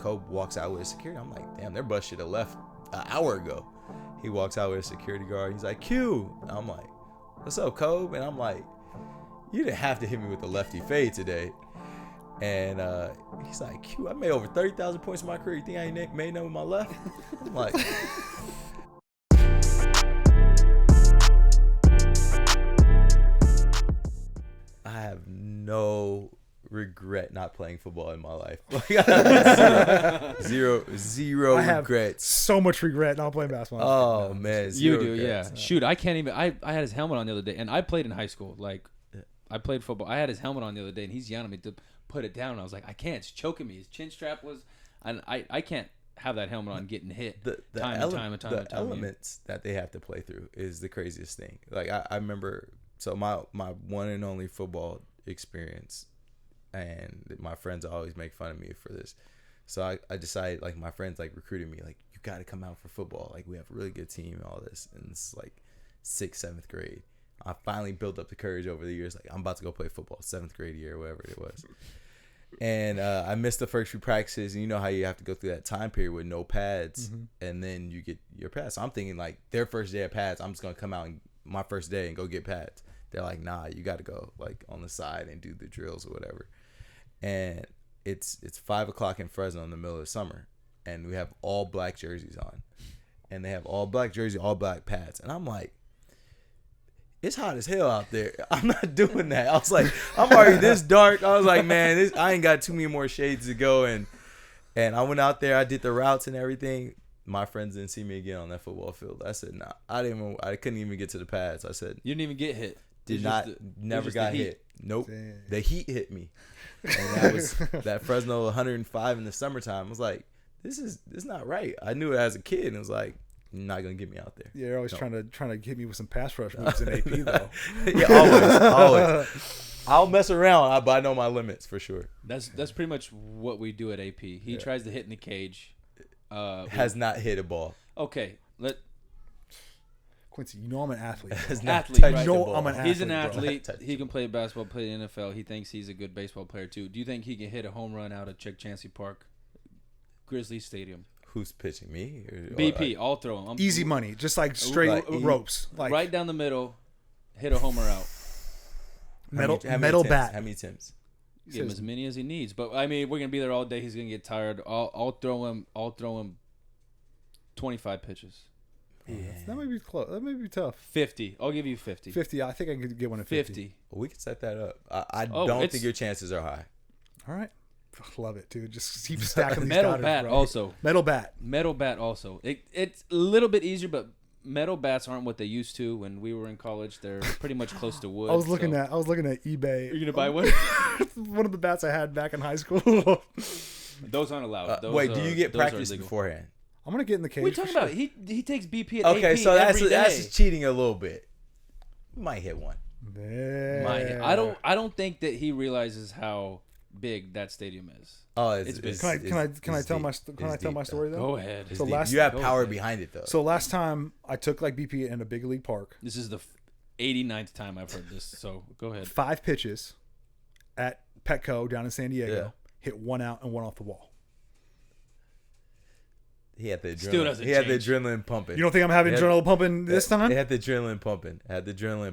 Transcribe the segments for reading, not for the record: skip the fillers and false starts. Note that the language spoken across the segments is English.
Kobe walks out with his security. I'm like, damn, their bus should have left an hour ago. He walks out with a security guard. He's like, Q. And I'm like, what's up, Kobe? And I'm like, you didn't have to hit me with the lefty fade today. And he's like, Q, I made over 30,000 points in my career. You think I ain't made none with my left? I'm like... I have no regret not playing football in my life. Zero I regrets. Have so much regret not playing basketball. Oh man, you do, regrets. yeah. Shoot, I can't even. I had his helmet on the other day, and I played in high school. Like, I played football. I had his helmet on the other day, and he's yelling at me to put it down. And I was like, I can't. It's choking me. His chin strap was, and I can't have that helmet on getting hit The elements that they have to play through is the craziest thing. Like I remember, so my one and only football experience, and my friends always make fun of me for this. So I decided, like, my friends like recruited me, like, you got to come out for football. Like, we have a really good team and all this. And it's like 6th, 7th grade. I finally built up the courage over the years. Like, I'm about to go play football, 7th grade year, whatever it was. And I missed the first few practices. And you know how you have to go through that time period with no pads. Mm-hmm. And then you get your pads. So I'm thinking, like, their first day of pads, I'm just going to come out and my first day and go get pads. They're like, nah, you got to go, like, on the side and do the drills or whatever. And it's 5 o'clock in Fresno in the middle of the summer, and we have all black jerseys on, and they have all black jerseys, all black pads, and I'm like, it's hot as hell out there. I'm not doing that. I was like, I'm already this dark. I was like, man, I ain't got too many more shades to go, and I went out there. I did the routes and everything. My friends didn't see me again on that football field. I said, nah, I couldn't even get to the pads. I said, you didn't even get hit. Never got hit. Nope. Damn. The heat hit me. And that was that Fresno 105 in the summertime. I was like, this is not right. I knew it as a kid, and it was like, you're not gonna get me out there. Yeah, you're always trying to hit me with some pass rush moves in AP though. Yeah, always. I'll mess around, but I know my limits for sure. That's pretty much what we do at AP. He tries to hit in the cage. Has not hit a ball. Okay, Quincy, you know I'm an athlete. Athlete, right? You know I'm an athlete. He's an athlete. He can play basketball, play in the NFL. He thinks he's a good baseball player too. Do you think he can hit a home run out of Chick Chansey Park, Grizzly Stadium? Who's pitching me? BP, I'll throw him. Easy money, just like straight ropes, like right down the middle, hit a homer out. Metal bat. How many Tims? Give him as many as he needs. But I mean, we're gonna be there all day. He's gonna get tired. I'll throw him 25 pitches. Yeah. That might be close. That might be tough. 50. I'll give you 50. 50. I think I could get one at 50. Well, we can set that up. I don't think your chances are high. All right. Love it, dude. Just keep stacking these metal dollars, bat bro. also. Metal bat. Metal bat also. It's a little bit easier, but metal bats aren't what they used to when we were in college. They're pretty much close to wood. I was looking at eBay. You're gonna buy one? One of the bats I had back in high school. Those aren't allowed. Wait, do you get practice beforehand? I'm gonna get in the cage. What are you talking about? He takes BP at AP Okay, so every that's day. cheating a little bit. You might hit one. Yeah. I don't think that he realizes how big that stadium is. Oh, it's big. Can I tell my story though? Go ahead. So you have power behind it though. So last time I took like BP in a big league park. This is the 89th time I've heard this. So go ahead. 5 pitches at Petco down in San Diego. Yeah. Hit one out and one off the wall. He had the adrenaline pumping. You don't think I'm having adrenaline pumping this time? It had the adrenaline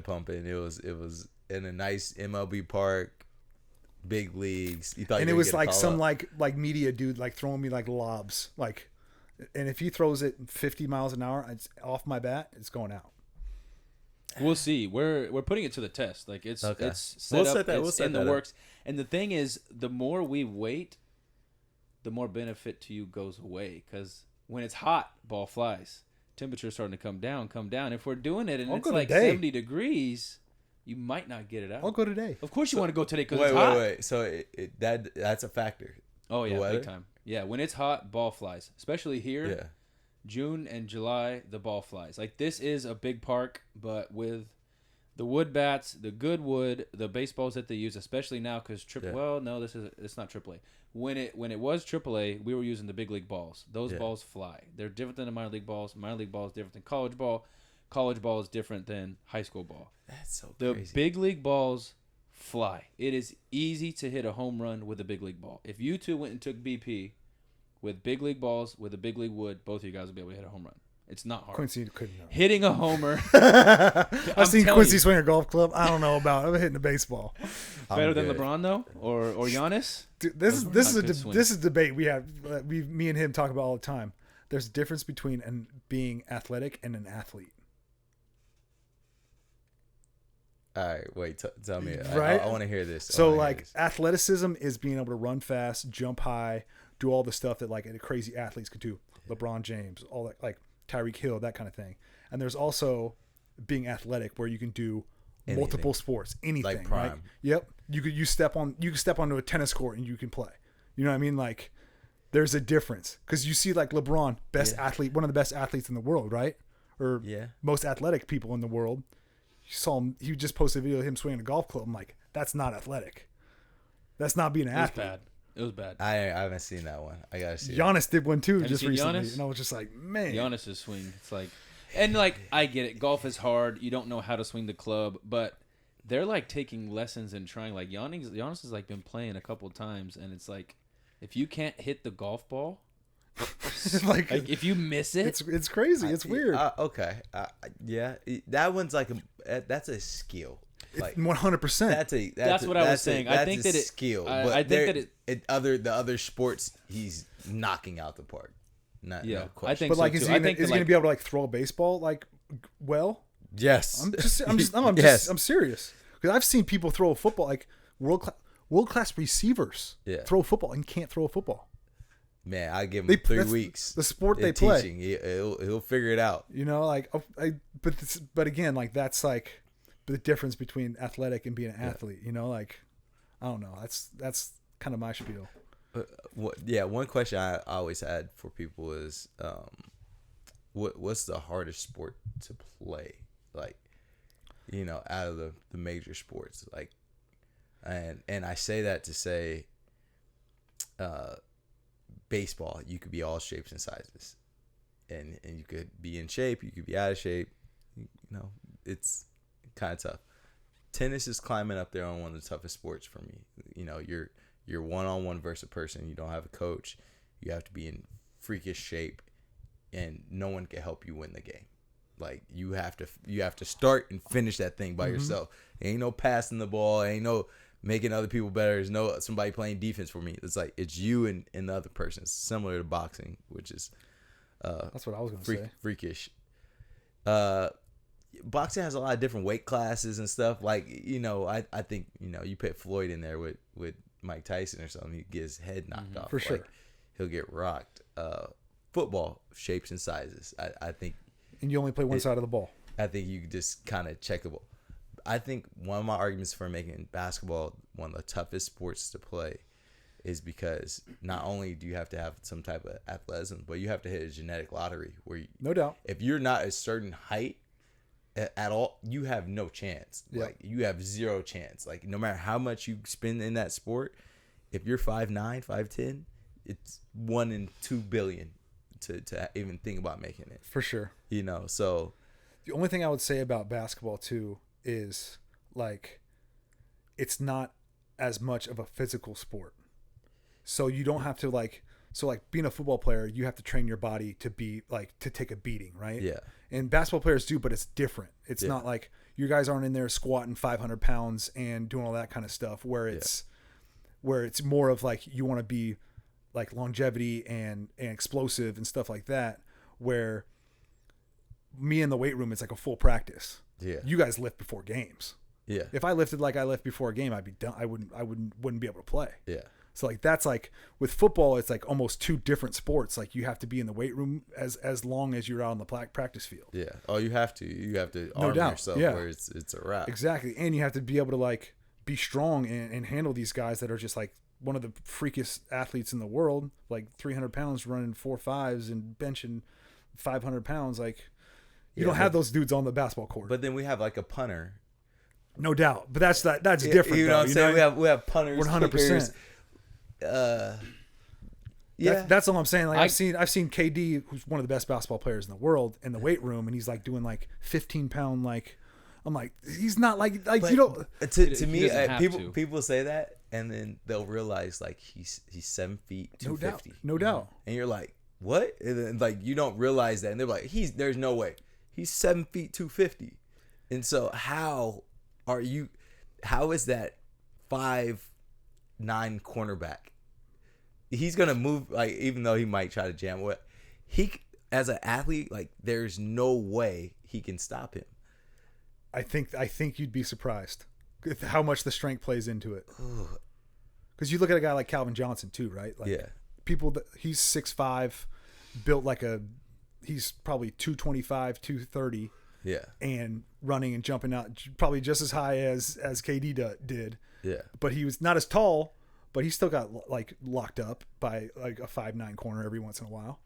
pumping. It was in a nice MLB park, big leagues. You thought, and it was like some like media dude like throwing me like lobs, like, and if he throws it 50 miles an hour, it's off my bat, it's going out. We'll see. We're putting it to the test. Like it's set up. It's in the works. And the thing is, the more we wait, the more benefit to you goes away. Because when it's hot, ball flies. Temperature's starting to come down. If we're doing it and it's like 70 degrees, you might not get it out. I'll go today. Of course you want to go today because it's hot. Wait. So that's a factor. Oh, yeah, big time. Yeah, when it's hot, ball flies. Especially here. Yeah. June and July, the ball flies. Like, this is a big park, but with the wood bats, the good wood, the baseballs that they use, especially now because it's not AAA. When it was AAA, we were using the big league balls. Those balls fly. They're different than the minor league balls. Minor league ball is different than college ball. College ball is different than high school ball. That's so crazy. The big league balls fly. It is easy to hit a home run with a big league ball. If you two went and took BP with big league balls, with a big league wood, both of you guys will be able to hit a home run. It's not hard. Quincy couldn't know. Hitting a homer. I've seen Quincy swing a golf club. I don't know about it. I'm hitting a baseball. Better than LeBron though, or Giannis. Dude, this is debate we have. Me and him talk about all the time. There's a difference between being athletic and an athlete. All right, wait. Tell me. Right? I want to hear this. So like athleticism is being able to run fast, jump high, do all the stuff that like crazy athletes could do. LeBron James, all that, like Tyreek Hill, that kind of thing. And there's also being athletic where you can do multiple sports, anything. Like prime. Right? Yep. You can step onto a tennis court and you can play. You know what I mean? Like there's a difference because you see like LeBron, best athlete, one of the best athletes in the world, right? Or most athletic people in the world. You saw him. He just posted a video of him swinging a golf club. I'm like, that's not athletic. That's not being an athlete. It was bad. I haven't seen that one. I gotta see. Giannis did one too just recently, Giannis? and I was just like, man. Giannis' swing. It's like, and like I get it. Golf is hard. You don't know how to swing the club, but they're like taking lessons and trying. Like Giannis has like been playing a couple times, and it's like, if you can't hit the golf ball, like if you miss it, it's crazy. It's weird. Okay. Yeah, that one's like that's a skill. Like 100%. That's what I was saying. I think that skill. I think that the other sports he's knocking out the park. No question. I think. But like, so is too. he gonna be able to like throw a baseball like well? Yes. I'm serious because I've seen people throw a football like world class receivers throw a football and can't throw a football. Man, I give him 3 weeks. The sport they play. Teaching. He'll figure it out. You know, like but again, like that's like the difference between athletic and being an athlete. You know, like I don't know. That's kind of my spiel. One question I always had for people is, what's the hardest sport to play? Like, you know, out of the major sports, like, and I say that to say, baseball, you could be all shapes and sizes, and you could be in shape, you could be out of shape. You know, it's kind of tough. Tennis is climbing up there on one of the toughest sports for me. You know, you're one-on-one versus a person. You don't have a coach. You have to be in freakish shape, and no one can help you win the game. Like you have to start and finish that thing by yourself. Ain't no passing the ball. Ain't no making other people better. There's no somebody playing defense for me. It's like it's you and the other person. It's similar to boxing, which is that's what I was gonna say. Freakish. Boxing has a lot of different weight classes and stuff. Like, you know, I think, you know, you put Floyd in there with Mike Tyson or something, he get his head knocked off. For sure. Like, he'll get rocked. Football, shapes and sizes. I think. And you only play one side of the ball. I think you just kind of check the ball. I think one of my arguments for making basketball one of the toughest sports to play is because not only do you have to have some type of athleticism, but you have to hit a genetic lottery where no doubt, if you're not a certain height at all, you have no chance. Yep. Like you have zero chance. Like no matter how much you spend in that sport, if you're 5'9", 5'10", it's 1 in 2 billion to even think about making it. For sure. You know, so the only thing I would say about basketball too is like it's not as much of a physical sport. So you don't have to like being a football player, you have to train your body to be like to take a beating, right? Yeah. And basketball players do, but it's different. It's not like you guys aren't in there squatting 500 pounds and doing all that kind of stuff where it's more of like you want to be like longevity and explosive and stuff like that, where me in the weight room, it's like a full practice. Yeah. You guys lift before games. Yeah. If I lifted like I lift before a game, I'd be done. I wouldn't be able to play. Yeah. So like that's like with football, it's like almost two different sports. Like you have to be in the weight room as long as you're out on the practice field. Yeah. Oh, you have to arm yourself where it's a wrap. Exactly. And you have to be able to like be strong and handle these guys that are just like one of the freakiest athletes in the world, like 300 pounds running 4.5s and benching 500 pounds. Like you don't have those dudes on the basketball court. But then we have like a punter. No doubt. But that's different. You know what I'm saying? We have punters. 100%. Yeah, that's all I'm saying. Like I've seen KD, who's one of the best basketball players in the world, in the weight room, and he's like doing like 15-pound like. I'm like, he's not like but you know. To me, people say that, and then they'll realize like he's 7 feet 250. No doubt. And you're like, what? And then like you don't realize that, and they're like, there's no way he's 7 feet 250. And so how is that 5'9" cornerback? He's gonna move, like, even though he might try to jam what he as an athlete, like there's no way he can stop him. I think you'd be surprised with how much the strength plays into it. Because you look at a guy like Calvin Johnson too, right? Like, yeah. People that he's 6'5", built like he's probably 225, 230. Yeah. And running and jumping out probably just as high as KD did. Yeah. But he was not as tall, but he still got like locked up by like a 5'9" corner every once in a while.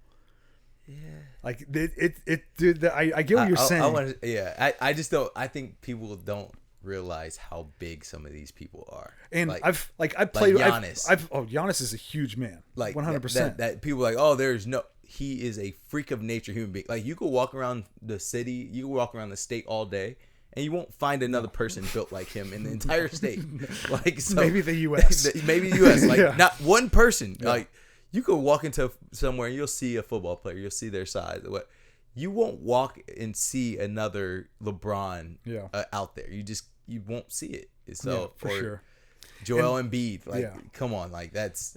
Yeah. Like dude, I get what you're saying. I just don't. I think people don't realize how big some of these people are. And I've played Giannis. Giannis is a huge man. Like 100%. That people are like, oh, he is a freak of nature human being. Like you could walk around the city, you could walk around the state all day, and you won't find another person built like him in the entire state. Like, so maybe the U.S. Maybe the U.S. Like not one person. Yeah. Like you could walk into somewhere and you'll see a football player, you'll see their size. What you won't walk and see another LeBron out there. You won't see it. So for sure. Joel Embiid, come on, like that's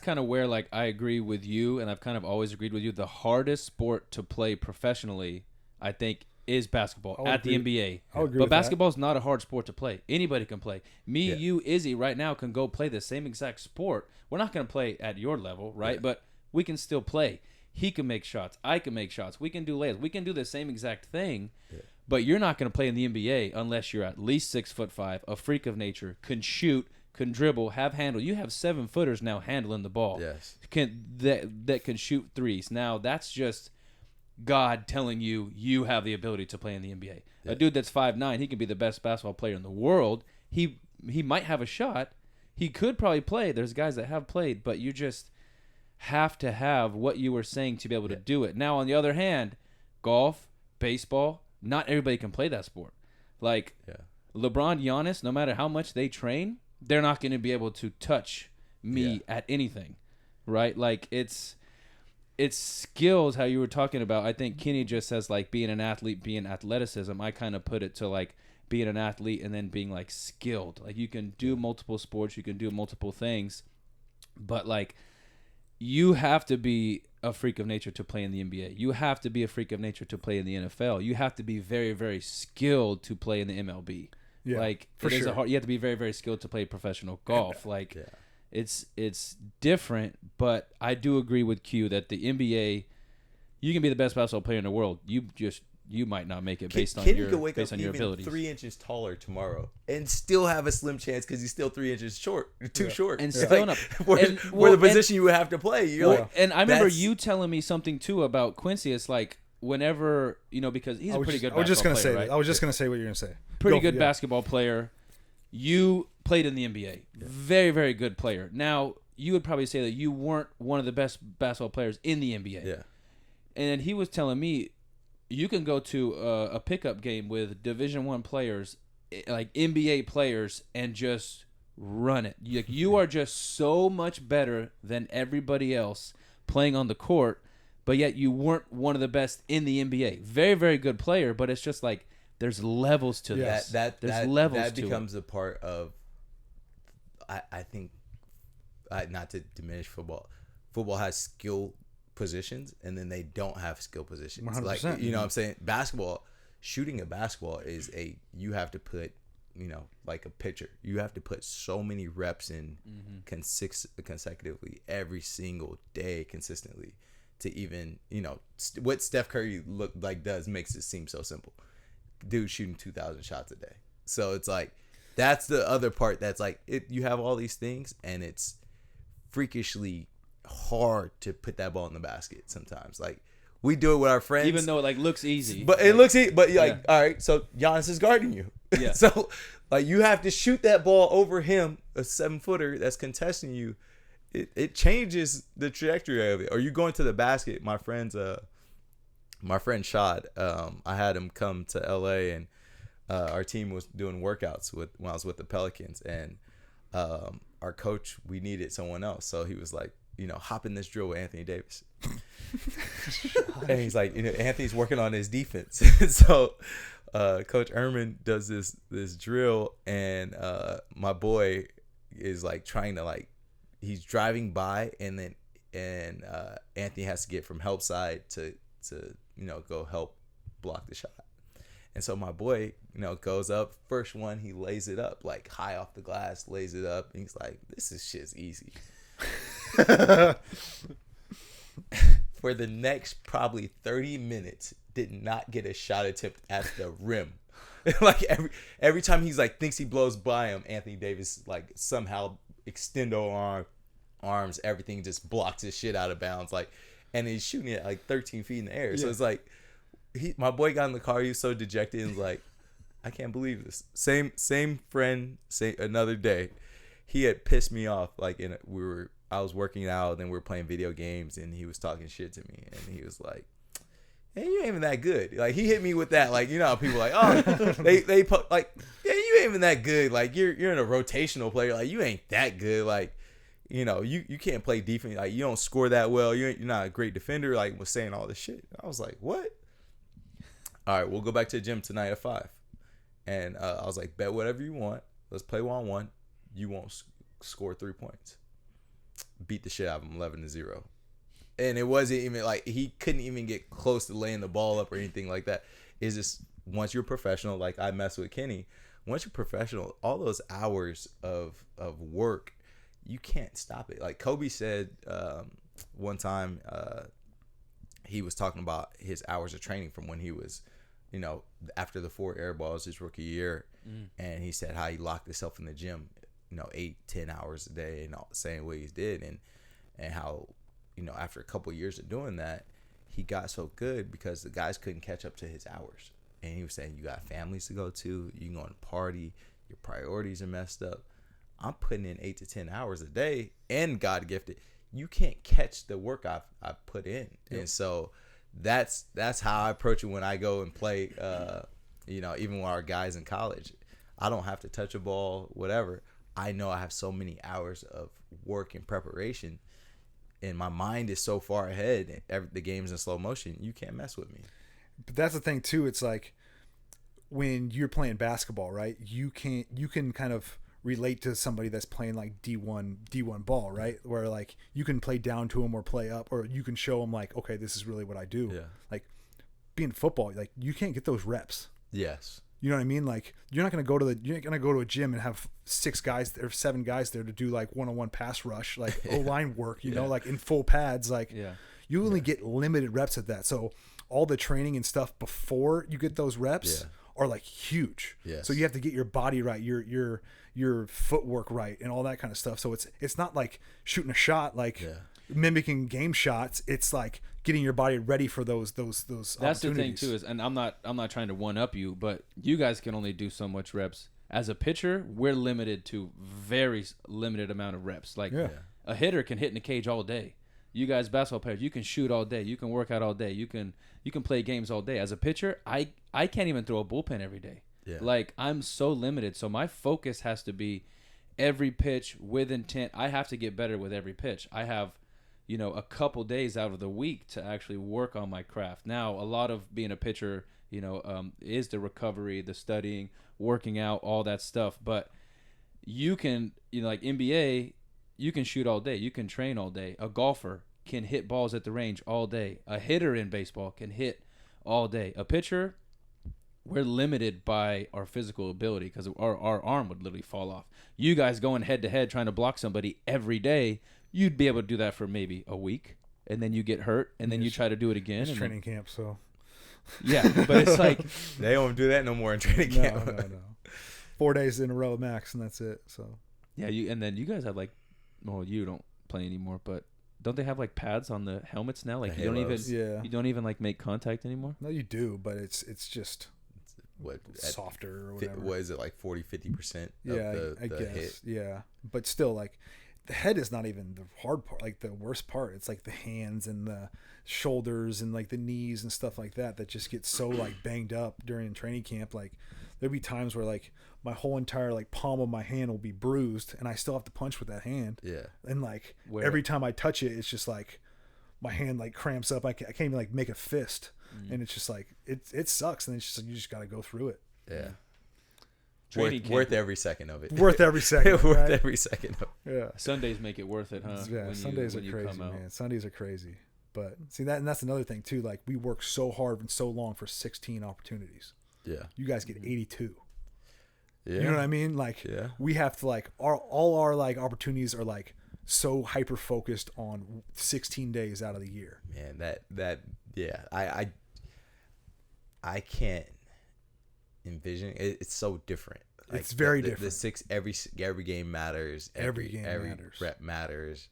kind of where like I agree with you, and I've kind of always agreed with you. The hardest sport to play professionally, I think, is basketball at the NBA. I'll agree but with basketball is not a hard sport to play. Anybody can play. Me, Yeah. you, Izzy, right now can go play the same exact sport. We're not going to play at your level, right? Yeah. But we can still play. He can make shots. I can make shots. We can do layups. We can do the same exact thing. Yeah. But you're not going to play in the NBA unless you're at least 6'5", a freak of nature, can shoot, can dribble, have handle. You have 7-footers now handling the ball. Yes. That can shoot threes. Now that's just God telling you have the ability to play in the NBA. Yeah. A dude that's 5'9", he can be the best basketball player in the world. He might have a shot. He could probably play. There's guys that have played, but you just have to have what you were saying to be able to do it. Now, on the other hand, golf, baseball, not everybody can play that sport. Like LeBron, Giannis, no matter how much they train, they're not going to be able to touch me at anything, right? Like it's skills, how you were talking about. I think Kenny just says like being an athlete, being athleticism. I kind of put it to like being an athlete and then being like skilled. Like you can do multiple sports, you can do multiple things, but like you have to be a freak of nature to play in the NBA. You have to be a freak of nature to play in the NFL. You have to be very, very skilled to play in the MLB. Yeah, like for it is sure. you have to be very, very skilled to play professional golf. Like it's different, but I do agree with Q that the NBA, you can be the best basketball player in the world. You might not make it based on your abilities. 3 inches taller tomorrow and still have a slim chance because he's still 3 inches short, too short, and still like, where the position you would have to play. And I remember you telling me something too about Quincy. It's like whenever because he's a pretty good. I was just gonna player, say right? I was just gonna say what you're gonna say. Pretty good basketball player. You played in the NBA. Very, very good player. Now you would probably say that you weren't one of the best basketball players in the NBA. Yeah. And he was telling me, you can go to a pickup game with Division I players, like NBA players, and just run it. You are just so much better than everybody else playing on the court, but yet you weren't one of the best in the NBA. Very, very good player, but it's just like there's levels to this. That becomes a part of, I think, not to diminish football. Football has skill positions, and then they don't have skill positions. 100%. Like, you know what I'm saying? Basketball, shooting a basketball is you have to put, like a pitcher. You have to put so many reps in consecutively every single day consistently to even, what Steph Curry does makes it seem so simple. Dude shooting 2,000 shots a day. So it's like, that's the other part that's like, you have all these things, and it's freakishly hard to put that ball in the basket sometimes. Like, we do it with our friends, even though it looks easy, but it looks easy. But all right, so Giannis is guarding you. Yeah. So like, you have to shoot that ball over him, a 7-footer that's contesting you. It changes the trajectory of it. Or you going to the basket. My friend Shad, I had him come to LA, and our team was doing workouts when I was with the Pelicans, and our coach, we needed someone else. So he was like, hop in this drill with Anthony Davis. And he's like, Anthony's working on his defense. So Coach Ehrman does this drill, and my boy is like trying to he's driving by, and Anthony has to get from help side to go help block the shot. And so my boy, goes up, first one, he lays it up like high off the glass, lays it up, and he's like, this is shit's easy. For the next probably 30 minutes, did not get a shot attempt at the rim. Like every time he's like thinks he blows by him, Anthony Davis like somehow extendo arms, everything just blocks his shit out of bounds. And he's shooting it like 13 feet in the air. Yeah. So it's like my boy got in the car, he was so dejected and was like, I can't believe this. Same friend, another day. He had pissed me off. I was working out, and we were playing video games, and he was talking shit to me, and he was like, "Hey, you ain't even that good." Like he hit me with that, how people like, oh, they yeah, you ain't even that good. Like you're in a rotational player, like you ain't that good. Like you can't play defense. Like you don't score that well. You're not a great defender. Like was saying all this shit. I was like, what? All right, we'll go back to the gym tonight at 5, and I was like, bet whatever you want. Let's play 1-on-1. You won't score 3 points. Beat the shit out of him 11-0. And it wasn't even he couldn't even get close to laying the ball up or anything like that. It's just once you're professional, like I mess with Kenny, once you're professional, all those hours of work, you can't stop it. Like Kobe said one time, he was talking about his hours of training from when he was, after the 4 air balls his rookie year. And he said how he locked himself in the gym 8-10 hours a day and all the same way he did, and how after a couple of years of doing that, he got so good because the guys couldn't catch up to his hours. And he was saying, you got families to go to, you can go on a party, your priorities are messed up. I'm putting in 8 to 10 hours a day, and God gifted, you can't catch the work I've put in. Yep. And so that's how I approach it when I go and play. Even with our guys in college, I don't have to touch a ball, whatever. I know I have so many hours of work and preparation, and my mind is so far ahead. The game's in slow motion. You can't mess with me. But that's the thing too. It's like when you're playing basketball, right? You can kind of relate to somebody that's playing like D1 ball, right? Where like you can play down to them or play up, or you can show them like, okay, this is really what I do. Yeah. Like being football, like you can't get those reps. Yes. You know what I mean? Like you're not gonna go to a gym and have 6 guys or 7 guys there to do like one-on-one pass rush, like O-line work, you know, like in full pads. Like you only get limited reps at that. So all the training and stuff before you get those reps are like huge. Yes. So you have to get your body right, your footwork right, and all that kind of stuff. So it's not like shooting a shot, like mimicking game shots. It's like getting your body ready for those That's the thing too, is, and I'm not trying to one up you, but you guys can only do so much reps. As a pitcher, we're limited to very limited amount of reps. Like a hitter can hit in the cage all day. You guys basketball players, you can shoot all day, you can work out all day, you can play games all day. As a pitcher, I can't even throw a bullpen every day. Yeah. Like I'm so limited. So my focus has to be every pitch with intent. I have to get better with every pitch. I have a couple days out of the week to actually work on my craft. Now, a lot of being a pitcher, is the recovery, the studying, working out, all that stuff. But you can, like NBA, you can shoot all day. You can train all day. A golfer can hit balls at the range all day. A hitter in baseball can hit all day. A pitcher, we're limited by our physical ability because our arm would literally fall off. You guys going head-to-head trying to block somebody every day, you'd be able to do that for maybe a week, and then you get hurt, and then you try to do it again. It's training camp, so. Yeah, but it's like. They don't do that no more in training camp. No. 4 days in a row max, and that's it, so. Yeah, and then you guys have like, well, you don't play anymore, but don't they have like pads on the helmets now? Like you don't even like make contact anymore? No, you do, but it's just. Softer or whatever. What is it, like 40-50% of I guess. hit? Yeah, but still, like the head is not even the hard part, like the worst part. It's like the hands and the shoulders and like the knees and stuff like that just get so like banged up during training camp. Like there'll be times where like my whole entire like palm of my hand will be bruised and I still have to punch with that hand. Yeah. And like every time I touch it, it's just like my hand like cramps up. I can't even like make a fist. And it's just like it sucks. And it's just like, you just got to go through it. Yeah. Worth every second of it. Worth every second. Worth right? every second of it. Yeah. Sundays make it worth it, huh? Yeah. Sundays are crazy, man. Sundays are crazy. But see that, and that's another thing too. Like we work so hard and so long for 16 opportunities. Yeah. You guys get 82. Yeah. You know what I mean? Like we have to like all our like opportunities are like so hyper focused on 16 days out of the year. Man, that yeah. I can't envision it. It's so different. Like it's very different. The six every game matters. Every matters. Rep matters.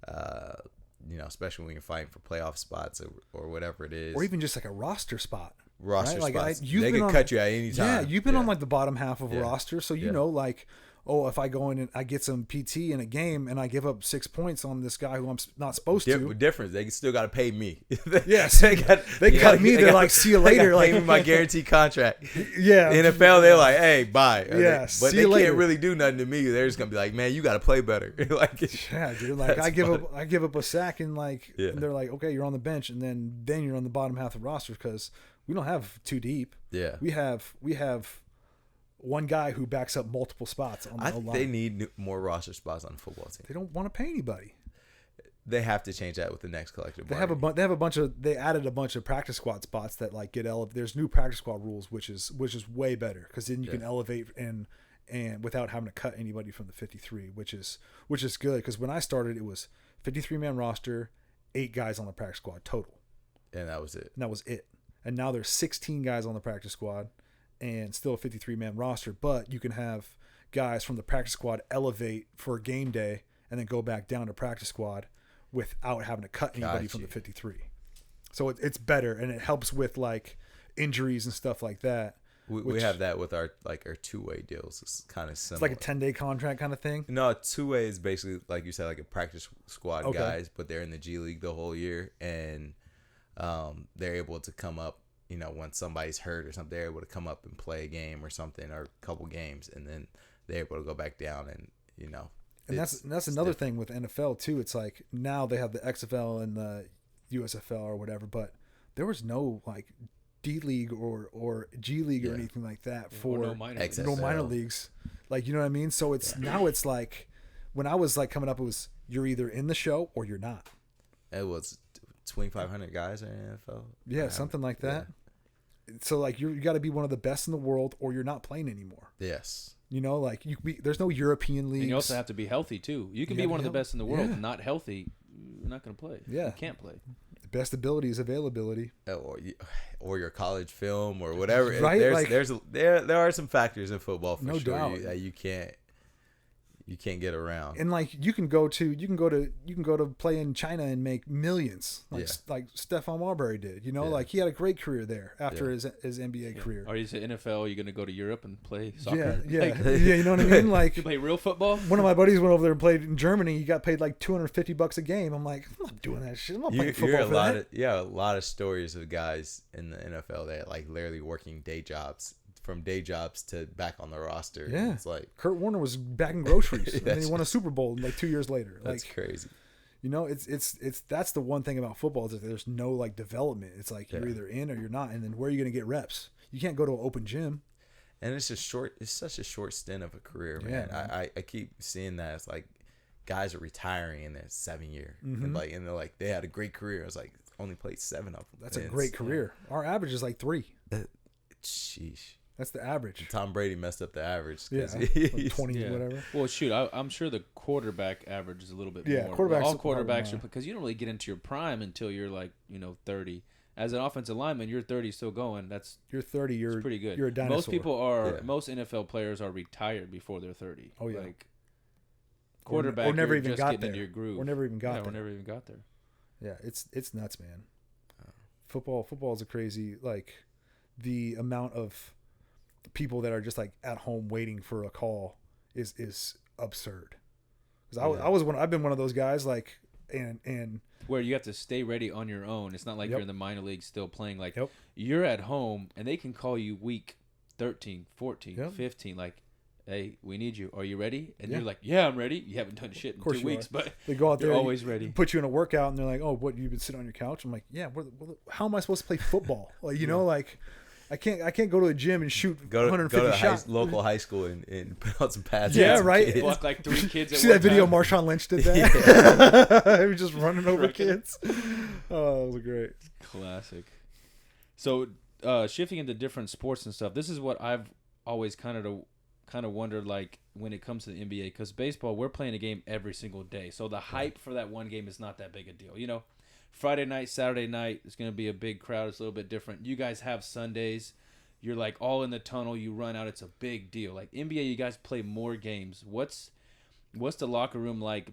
You know, especially when you're fighting for playoff spots or whatever it is, or even just like a roster spot. Roster right? spots. Like they can cut you at any time. Yeah, you've been on like the bottom half of a roster, so you know, like, oh, if I go in and I get some PT in a game and I give up 6 points on this guy who I'm not supposed to. Difference. They still got to pay me. Yes, they cut me. They're like, see you later. Like, pay me my guaranteed contract. Yeah. NFL, they're like, hey, bye. Yeah, but they can't really do nothing to me. They're just gonna be like, man, you got to play better. Like, yeah, dude. Like I give up a sack and like, and they're like, okay, you're on the bench, and then you're on the bottom half of the roster because we don't have too deep. Yeah, we have one guy who backs up multiple spots on the line. They need more roster spots on the football team. They don't want to pay anybody. They have to change that with the next collective bargaining. They added a bunch of practice squad spots that like get elevated. There's new practice squad rules, which is way better because then you can elevate and without having to cut anybody from the 53, which is good because when I started it was 53-man roster, 8 guys on the practice squad total, and that was it. And now there's 16 guys on the practice squad. And still a 53-man roster, but you can have guys from the practice squad elevate for game day and then go back down to practice squad without having to cut anybody from the 53. So it's better, and it helps with like injuries and stuff like that. We have that with our two-way deals. It's kind of similar. It's like a 10-day contract kind of thing. No, two-way is basically like you said, like a practice squad guys, but they're in the G League the whole year, and they're able to come up. You know, when somebody's hurt or something, they're able to come up and play a game or something or a couple games, and then they're able to go back down and, you know. And that's another thing with NFL, too. It's like now they have the XFL and the USFL or whatever, but there was no, like, D-League or G-League or anything like that for no minor leagues. Like, you know what I mean? So now it's like when I was, like, coming up, it was you're either in the show or you're not. It was 2,500 guys in the NFL. Yeah, something like that. So like you got to be one of the best in the world, or you're not playing anymore. Yes. You know, like there's no European leagues. And you also have to be healthy too. You can be one of the best in the world, not healthy. You're not going to play. Yeah, you can't play. The best ability is availability. Or your college film or whatever. Right. There are some factors in football for no sure doubt. that you can't get around. And like you can go to play in China and make millions, like Stephon Marbury did. You know, like he had a great career there after his NBA career. Or you say NFL, you're gonna go to Europe and play soccer. Yeah, you know what I mean. Like you play real football. One of my buddies went over there and played in Germany. He got paid like $250 a game. I'm like, I'm not doing that shit. I'm not playing football for that. A lot of stories of guys in the NFL that like literally working day jobs. From day jobs to back on the roster. Yeah. It's like Kurt Warner was bagging groceries and then he won a Super Bowl like 2 years later. That's crazy. You know, it's that's the one thing about football is that there's no like development. It's like you're either in or you're not, and then where are you going to get reps? You can't go to an open gym. And it's such a short stint of a career, man. Yeah, I keep seeing that it's like guys are retiring in their 7 year. And they're like they had a great career. It's like only played 7 of them. That's a great career. Our average is like 3. Sheesh. That's the average. Tom Brady messed up the average. Like 20 whatever. Well, shoot, I'm sure the quarterback average is a little bit more. All quarterbacks are, because you don't really get into your prime until you're like 30. As an offensive lineman, you're 30 still going. You're 30. You're pretty good. You're a dinosaur. Most people are. Most NFL players are retired before they're 30. Oh yeah. Like quarterback, or never even just got getting there. into your groove. Or never even got there. Or never even got there. Yeah, it's nuts, man. Football is a crazy, like the amount of people that are just like at home waiting for a call is absurd. Because I've been one of those guys like, and where you have to stay ready on your own. It's not like Yep. you're in the minor leagues still playing. Like Yep. you're at home and they can call you week 13, 14, Yep. 15. Like, hey, we need you. Are you ready? And Yeah. you're like, yeah, I'm ready. You haven't done shit in 2 weeks, but they go out there, you're always ready. Put you in a workout, and they're like, "Oh, what? You've been sitting on your couch?" I'm like, "Yeah. How am I supposed to play football? Like, you know, like, I can't go to a gym and shoot 150 shots. Local high school and put out some pads. Yeah, right. Block like 3 kids. See that video? Marshawn Lynch did that. He was just running over kids. Oh, that was great. Classic. So, shifting into different sports and stuff. This is what I've always kind of wondered, like when it comes to the NBA, because baseball, we're playing a game every single day, so the hype for that one game is not that big a deal. You know, Friday night, Saturday night, it's going to be a big crowd. It's a little bit different. You guys have Sundays. You're like all in the tunnel. You run out. It's a big deal. Like NBA, you guys play more games. What's the locker room like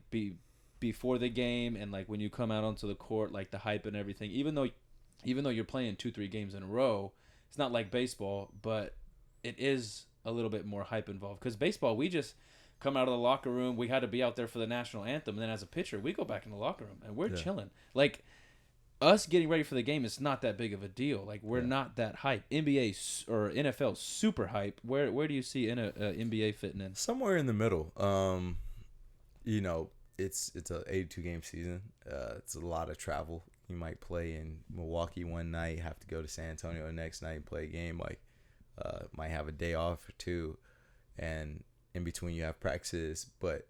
before the game, and like when you come out onto the court, like the hype and everything? Even though you're playing 2-3 games in a row, it's not like baseball, but it is a little bit more hype involved. Because baseball, we just come out of the locker room. We had to be out there for the national anthem, and then as a pitcher, we go back in the locker room and we're chilling. Like us getting ready for the game is not that big of a deal. Like we're not that hype. NBA or NFL super hype. Where do you see NBA fitting in? Somewhere in the middle. You know, it's a 82 game season. It's a lot of travel. You might play in Milwaukee one night, have to go to San Antonio the next night and play a game. Like might have a day off or two, and in between you have practices. But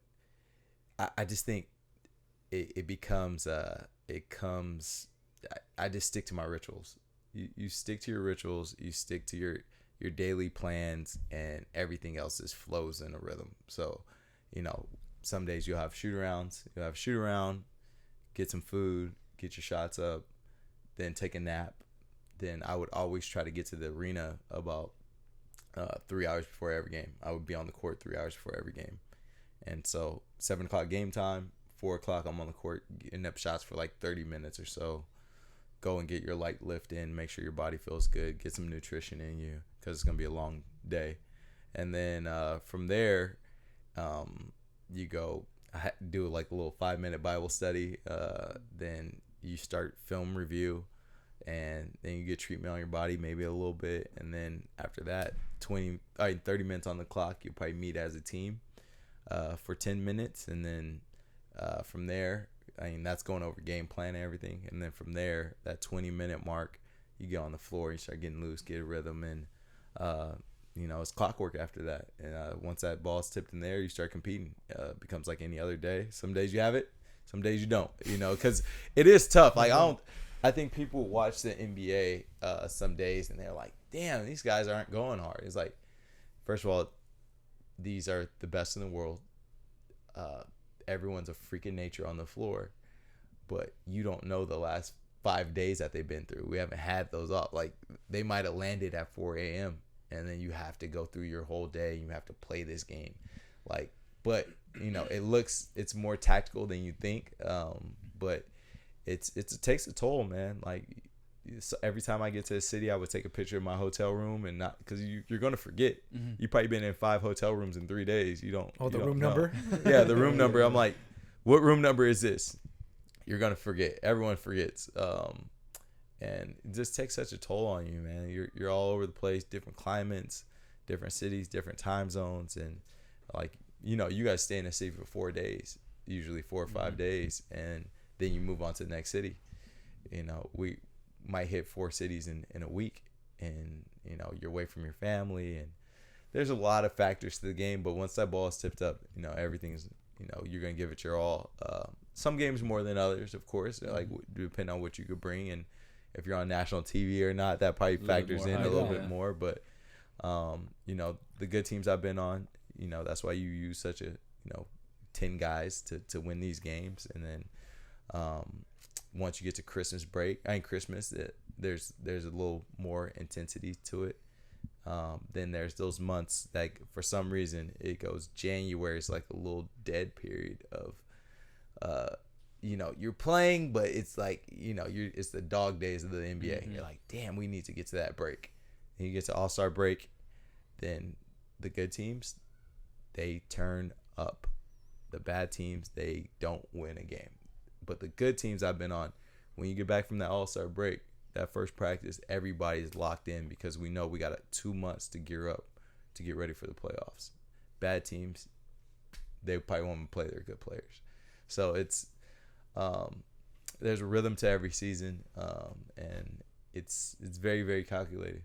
I just think it becomes I just stick to my rituals. You stick to your rituals. You stick to your daily plans, and everything else just flows in a rhythm. So, you know, some days you'll have shoot-arounds. You'll have shoot-around, get some food, get your shots up, then take a nap. Then I would always try to get to the arena about 3 hours before every game. I would be on the court 3 hours before every game. And so 7 o'clock game time, 4 o'clock I'm on the court getting up shots for like 30 minutes or so. Go and get your light lift in, make sure your body feels good, get some nutrition in you because it's going to be a long day. And then from there, you go do like a little 5-minute Bible study. Then you start film review, and then you get treatment on your body, maybe a little bit. And then after that, 30 minutes on the clock, you'll probably meet as a team for 10 minutes. And then from there, I mean, that's going over game plan and everything. And then from there, that 20-minute mark, you get on the floor, you start getting loose, get a rhythm, and you know, it's clockwork after that. And once that ball's tipped in there, you start competing. It becomes like any other day. Some days you have it, some days you don't. You know, because it is tough. Like I think people watch the NBA some days and they're like, "Damn, these guys aren't going hard." It's like, first of all, these are the best in the world. Everyone's a freaking nature on the floor, but you don't know the last 5 days that they've been through. We haven't had those off. Like, they might have landed at 4 a.m. and then you have to go through your whole day and you have to play this game. Like, but you know, it's more tactical than you think. But it takes a toll, man. Like, every time I get to a city, I would take a picture of my hotel room, and not because you're gonna forget. Mm-hmm. You've probably been in 5 hotel rooms in 3 days. You don't. Oh, the room know. number. Yeah, the room number. I'm like, what room number is this? You're gonna forget. Everyone forgets. And it just takes such a toll on you, man. You're all over the place, different climates, different cities, different time zones, and like, you know, you guys stay in a city for 4 days, usually 4 or 5 days, and then you move on to the next city. You know, we might hit 4 cities in a week, and you know, you're away from your family, and there's a lot of factors to the game. But once that ball is tipped up, you know, everything's, you know, you're gonna give it your all. Some games more than others, of course, like depending on what you could bring, and if you're on national TV or not, that probably factors in a little bit more. But you know, the good teams I've been on, you know, that's why you use such a, you know, 10 guys to win these games. And then once you get to Christmas break, there's a little more intensity to it. Then there's those months, like for some reason it goes January is like a little dead period of you know, you're playing, but it's like, you know, it's the dog days of the NBA. Mm-hmm. You're like, damn, we need to get to that break. And you get to All-Star break, then the good teams, they turn up. the bad teams, they don't win a game. But the good teams I've been on, when you get back from that All-Star break, that first practice, everybody's locked in because we know we got 2 months to gear up to get ready for the playoffs. Bad teams, they probably won't play their good players. So it's there's a rhythm to every season, and it's very, very calculated.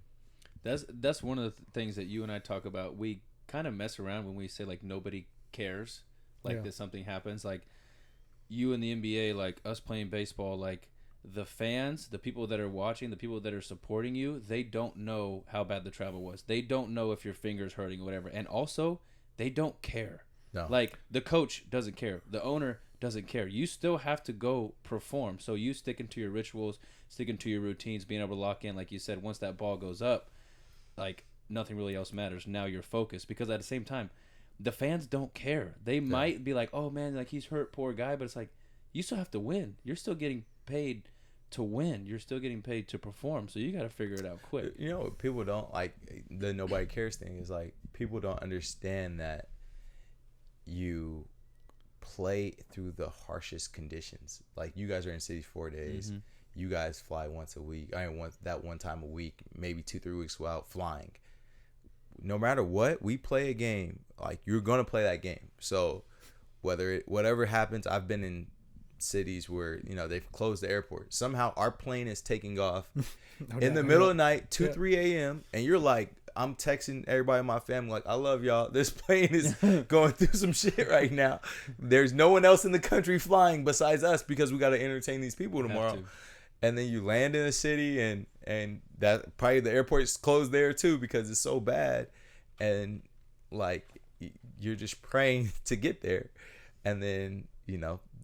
That's one of the things that you and I talk about. We kind of mess around when we say like nobody cares, like that something happens. Like you in the NBA, like us playing baseball, like the fans, the people that are watching, the people that are supporting you, they don't know how bad the travel was. They don't know if your finger's hurting or whatever. And also, they don't care. No. Like the coach doesn't care. The owner doesn't care. You still have to go perform. So you sticking to your rituals, sticking to your routines, being able to lock in, like you said, once that ball goes up, like nothing really else matters. Now you're focused, because at the same time, the fans don't care. They might be like, oh man, like he's hurt, poor guy, but it's like, you still have to win. You're still getting paid to win. You're still getting paid to perform. So you got to figure it out quick. You know what people don't like, the nobody cares thing is like, people don't understand that you play through the harshest conditions. Like you guys are in cities 4 days. Mm-hmm. You guys fly once a week. One time a week, maybe 2-3 weeks without flying. No matter what, we play a game. Like you're gonna play that game. So whatever happens, I've been in cities where they've closed the airport. Somehow our plane is taking off in the middle of the night, 2-3 a.m. and you're like, I'm texting everybody in my family like, I love y'all. This plane is going through some shit right now. There's no one else in the country flying besides us because we got to entertain these people tomorrow. And then you land in a city and that probably the airport's closed there too because it's so bad. And like you're just praying to get there. And then,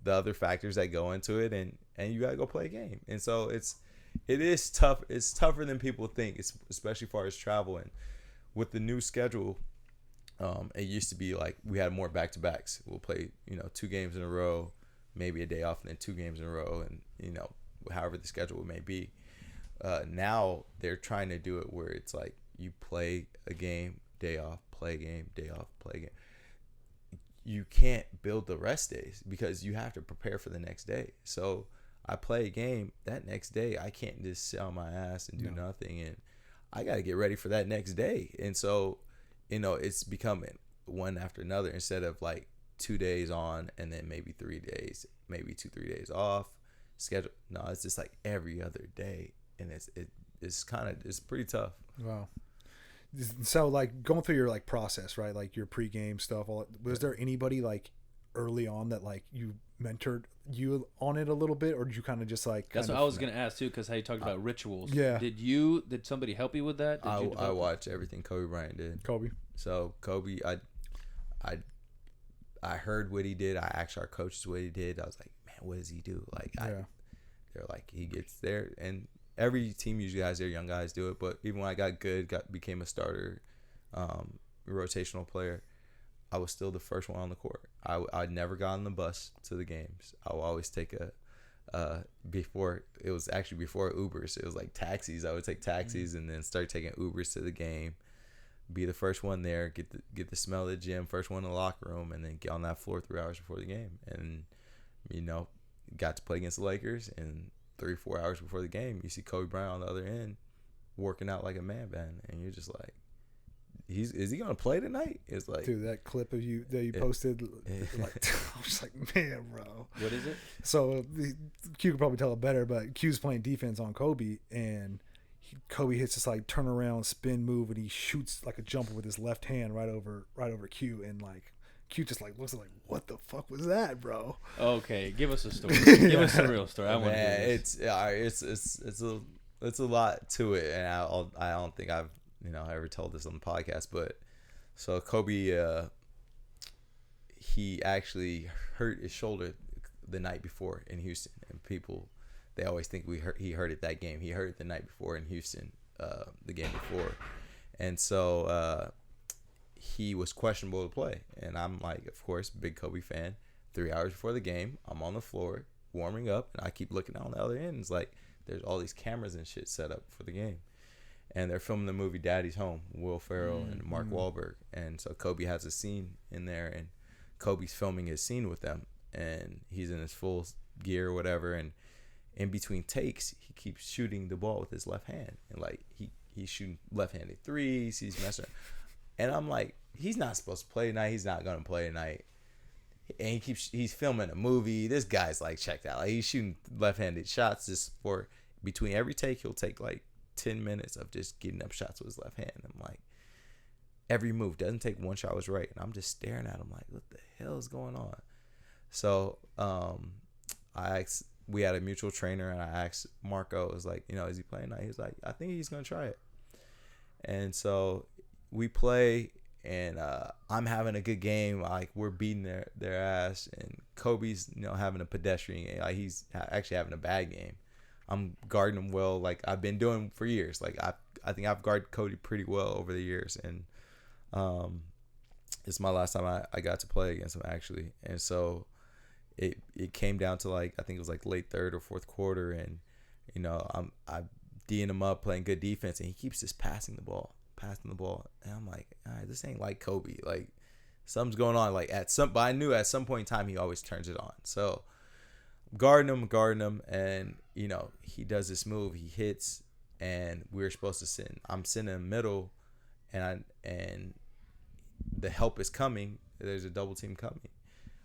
the other factors that go into it and you got to go play a game. And so it is tough. It's tougher than people think, especially as far as travel. And with the new schedule, it used to be like we had more back-to-backs. We'll play, 2 games in a row, maybe a day off, and then 2 games in a row, and, however the schedule may be. Now they're trying to do it where it's like you play a game, day off, play a game, day off, play a game. You can't build the rest days because you have to prepare for the next day. So I play a game that next day. I can't just sit on my ass and do nothing, and I got to get ready for that next day. And so, it's becoming one after another instead of like 2 days on and then maybe 3 days, maybe 2-3 days off schedule. No, it's just like every other day, and it's pretty tough. Wow. So like going through your like process, right? Like your pregame stuff. Was there anybody like early on that like you mentored you on it a little bit, or did you kind of just like? That's what I was gonna ask too, because how you talked about rituals. Yeah. Did somebody help you with that? I watched everything Kobe Bryant did. So Kobe, I heard what he did. I asked our coaches what he did. I was like, man, what does he do? Like, they're like, he gets there, and every team usually has their young guys do it. But even when I got good, became a starter, rotational player, I was still the first one on the court. I never got on the bus to the games. I would always take before Ubers, it was like taxis. I would take taxis and then start taking Ubers to the game. Be the first one there, get the smell of the gym, first one in the locker room, and then get on that floor 3 hours before the game. And got to play against the Lakers, and 3-4 hours before the game, you see Kobe Bryant on the other end working out like a man, and you're just like, is he gonna play tonight? It's like, dude, that clip of you that you posted, like, I was just like, man, bro. What is it? So Q could probably tell it better, but Q's playing defense on Kobe, and Kobe hits this like turnaround spin move, and he shoots like a jumper with his left hand right over Q, and like Q just like looks like, what the fuck was that, bro? Okay, give us a story. Give us a real story. I want to hear this. It's a lot to it, and I don't think I've ever told this on the podcast, but so Kobe, he actually hurt his shoulder the night before in Houston, and people, they always think he hurt it that game. He hurt it the night before in Houston, the game before, and so he was questionable to play. And I'm like, of course, big Kobe fan. 3 hours before the game, I'm on the floor warming up, and I keep looking out on the other end. It's like there's all these cameras and shit set up for the game, and they're filming the movie Daddy's Home, Will Ferrell and Mark Wahlberg. And so Kobe has a scene in there, and Kobe's filming his scene with them, and he's in his full gear or whatever, and in between takes, he keeps shooting the ball with his left hand, and like he's shooting left-handed threes. He's messing, and I'm like, he's not supposed to play tonight. He's not gonna play tonight. And he's filming a movie. This guy's like checked out. Like he's shooting left-handed shots. Just for between every take, he'll take like 10 minutes of just getting up shots with his left hand. I'm like, every move doesn't take one shot was right, and I'm just staring at him like, what the hell is going on? So we had a mutual trainer, and I asked Marco, I was like, is he playing tonight? He was like, I think he's gonna try it. And so we play, and I'm having a good game. Like we're beating their ass, and Kobe's having a pedestrian game. Like he's actually having a bad game. I'm guarding him well, like I've been doing for years. Like I think I've guarded Cody pretty well over the years, and it's my last time I got to play against him actually. And so it came down to like, I think it was like late third or fourth quarter, and I'm D'ing him up, playing good defense, and he keeps just passing the ball, and I'm like, all right, this ain't like Kobe. Like something's going on. Like but I knew at some point in time he always turns it on. So guarding him, and he does this move, he hits, and we're supposed to sit. I'm sitting in the middle, and the help is coming. There's a double team coming.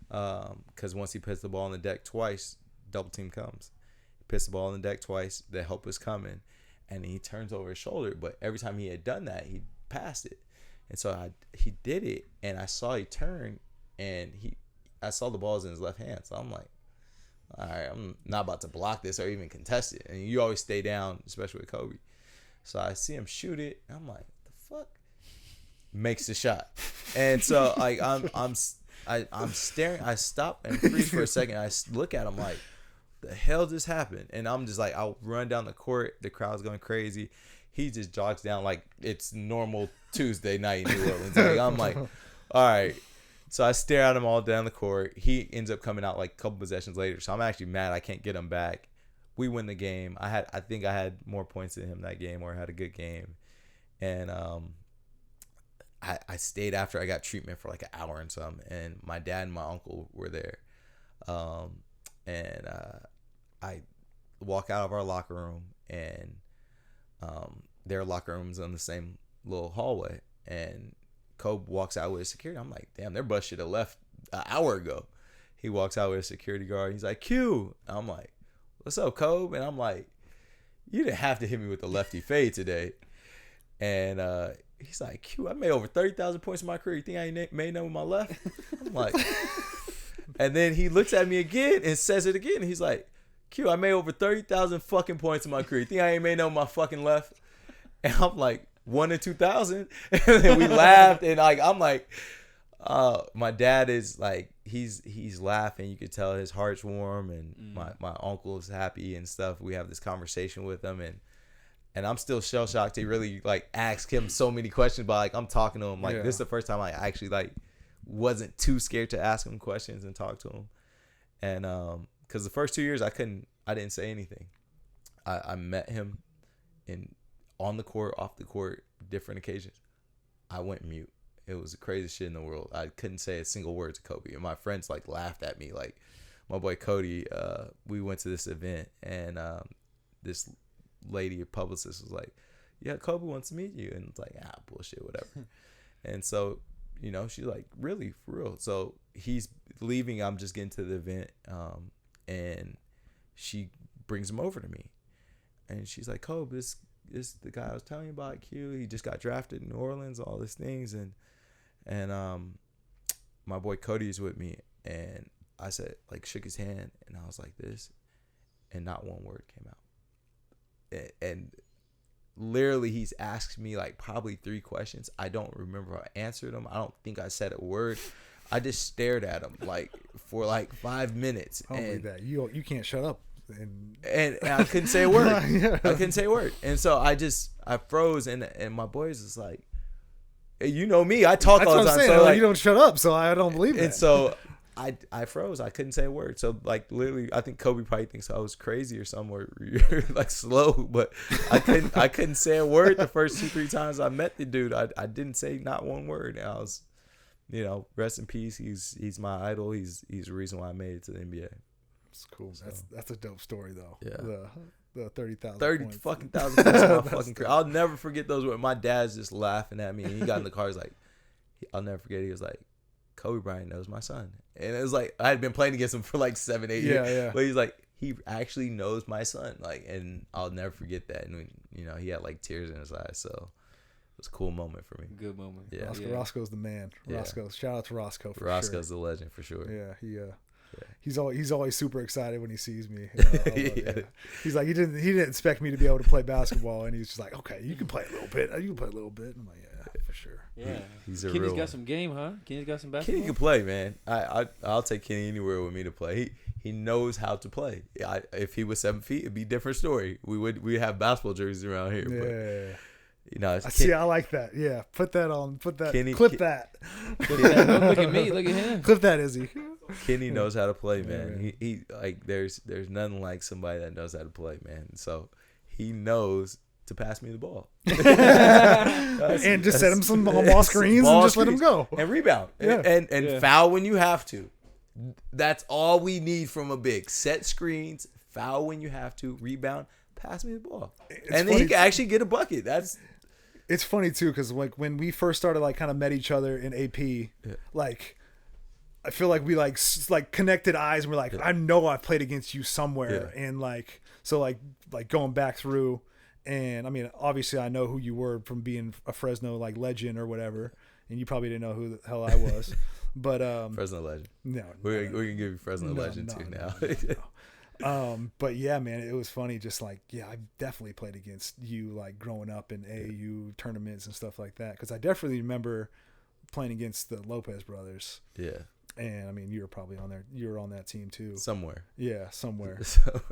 Because once he puts the ball on the deck twice, double team comes. He puts the ball on the deck twice, the help is coming, and he turns over his shoulder. But every time he had done that, he passed it, and so he did it, and I saw he turn, and I saw the ball was in his left hand. So I'm like, all right, I'm not about to block this or even contest it. And you always stay down, especially with Kobe. So I see him shoot it, and I'm like, the fuck? Makes the shot, and so like I'm staring. I stop and freeze for a second. I look at him like, the hell just happened? And I'm just like, I'll run down the court. The crowd's going crazy. He just jogs down like it's normal Tuesday night in New Orleans. Like, I'm like, all right. So I stare at him all down the court. He ends up coming out like a couple possessions later. So I'm actually mad I can't get him back. We win the game. I think I had more points than him that game, or had a good game. And I stayed after I got treatment for like an hour and some, and my dad and my uncle were there. And I walk out of our locker room, and their locker room's on the same little hallway, and Kobe walks out with his security. I'm like, damn, their bus should have left an hour ago. He walks out with a security guard. He's like, Q. And I'm like, what's up, Kobe? And I'm like, you didn't have to hit me with the lefty fade today. And he's like, Q, I made over 30,000 points in my career. You think I ain't made none with my left? I'm like, and then he looks at me again and says it again. He's like, Q, I made over 30,000 fucking points in my career. You think I ain't made none with my fucking left? And I'm like, 1 in 2,000. And then we laughed, and like I'm like, my dad is like, he's laughing. You could tell his heart's warm, and my uncle is happy and stuff. We have this conversation with him, and I'm still shell shocked. He really like asked him so many questions, but like I'm talking to him like this is the first time I actually like wasn't too scared to ask him questions and talk to him. And because the first 2 years I didn't say anything. I met him on the court, off the court, different occasions. I went mute. It was the craziest shit in the world. I couldn't say a single word to Kobe, and my friends like laughed at me. Like my boy Cody, we went to this event, and this lady, a publicist, was like, yeah, Kobe wants to meet you. And it's like, bullshit, whatever. And so, she's like, really, for real? So he's leaving. I'm just getting to the event, and she brings him over to me, and she's like, Kobe, this the guy I was telling you about, Q. He just got drafted in New Orleans, all these things, and my boy Cody is with me, and I said, like, shook his hand, and I was like this, and not one word came out. And literally he's asked me like probably 3 questions. I don't remember if I answered them. I don't think I said a word. I just stared at him like for like 5 minutes. I don't believe that. You can't shut up. And I couldn't say a word. I couldn't say a word. And so I froze, and my boys is like, you know me, I talk all the time. So like, you don't shut up, so I don't believe that. And so I froze. I couldn't say a word. So like literally, I think Kobe probably thinks I was crazy or somewhere like slow, but I couldn't say a word the first 2-3 times I met the dude. I didn't say not one word. And I was you know, rest in peace. He's my idol. He's the reason why I made it to the NBA. It's cool. So, that's a dope story though. Yeah. The 30,000 points. Fucking points. I'll never forget those words. My dad's just laughing at me. And he got in the car. He's like, I'll never forget. He was like, Kobe Bryant knows my son. And it was like, I had been playing against him for like 7-8 years. Yeah. But he's like, he actually knows my son. Like, and I'll never forget that. And, you know, he had like tears in his eyes. So it was a cool moment for me. Good moment. Yeah. Roscoe's the man. Roscoe. Shout out to Roscoe for Roscoe's the legend for sure. Yeah. He's always super excited when he sees me. Yeah. He's like, he didn't expect me to be able to play basketball, and he's just like, okay, you can play a little bit. You can play a little bit. And I'm like, yeah, for sure. Yeah, Kenny's got some game, huh? Kenny's got some basketball. Kenny can play, man. I'll take Kenny anywhere with me to play. He knows how to play. If he was 7 feet, it'd be a different story. We have basketball jerseys around here. Yeah. But, you know, I like that. Yeah, put that on. Put that. Kenny, clip that. Look at me. Look at him. Clip that, Izzy. Kenny knows how to play, man. Yeah. He like there's nothing like somebody that knows how to play, man. So he knows to pass me the ball. And just set him some ball screens and just let him go. And rebound. Yeah. And foul when you have to. That's all we need from a big. Set screens, foul when you have to, rebound, pass me the ball. And then he can actually get a bucket. It's funny too, because like when we first started, like kind of met each other in AP, like I feel like we like connected eyes, and we're like, I know I've played against you somewhere, and like so like going back through, and I mean obviously I know who you were from being a Fresno like legend or whatever, and you probably didn't know who the hell I was, but Fresno legend. No, we can give you Fresno legend too now. But yeah, man, it was funny. Just like, I definitely played against you like growing up in AAU tournaments and stuff like that. Because I definitely remember playing against the Lopez brothers. Yeah. And I mean, you were probably on there. You were on that team too. Somewhere. Yeah, somewhere.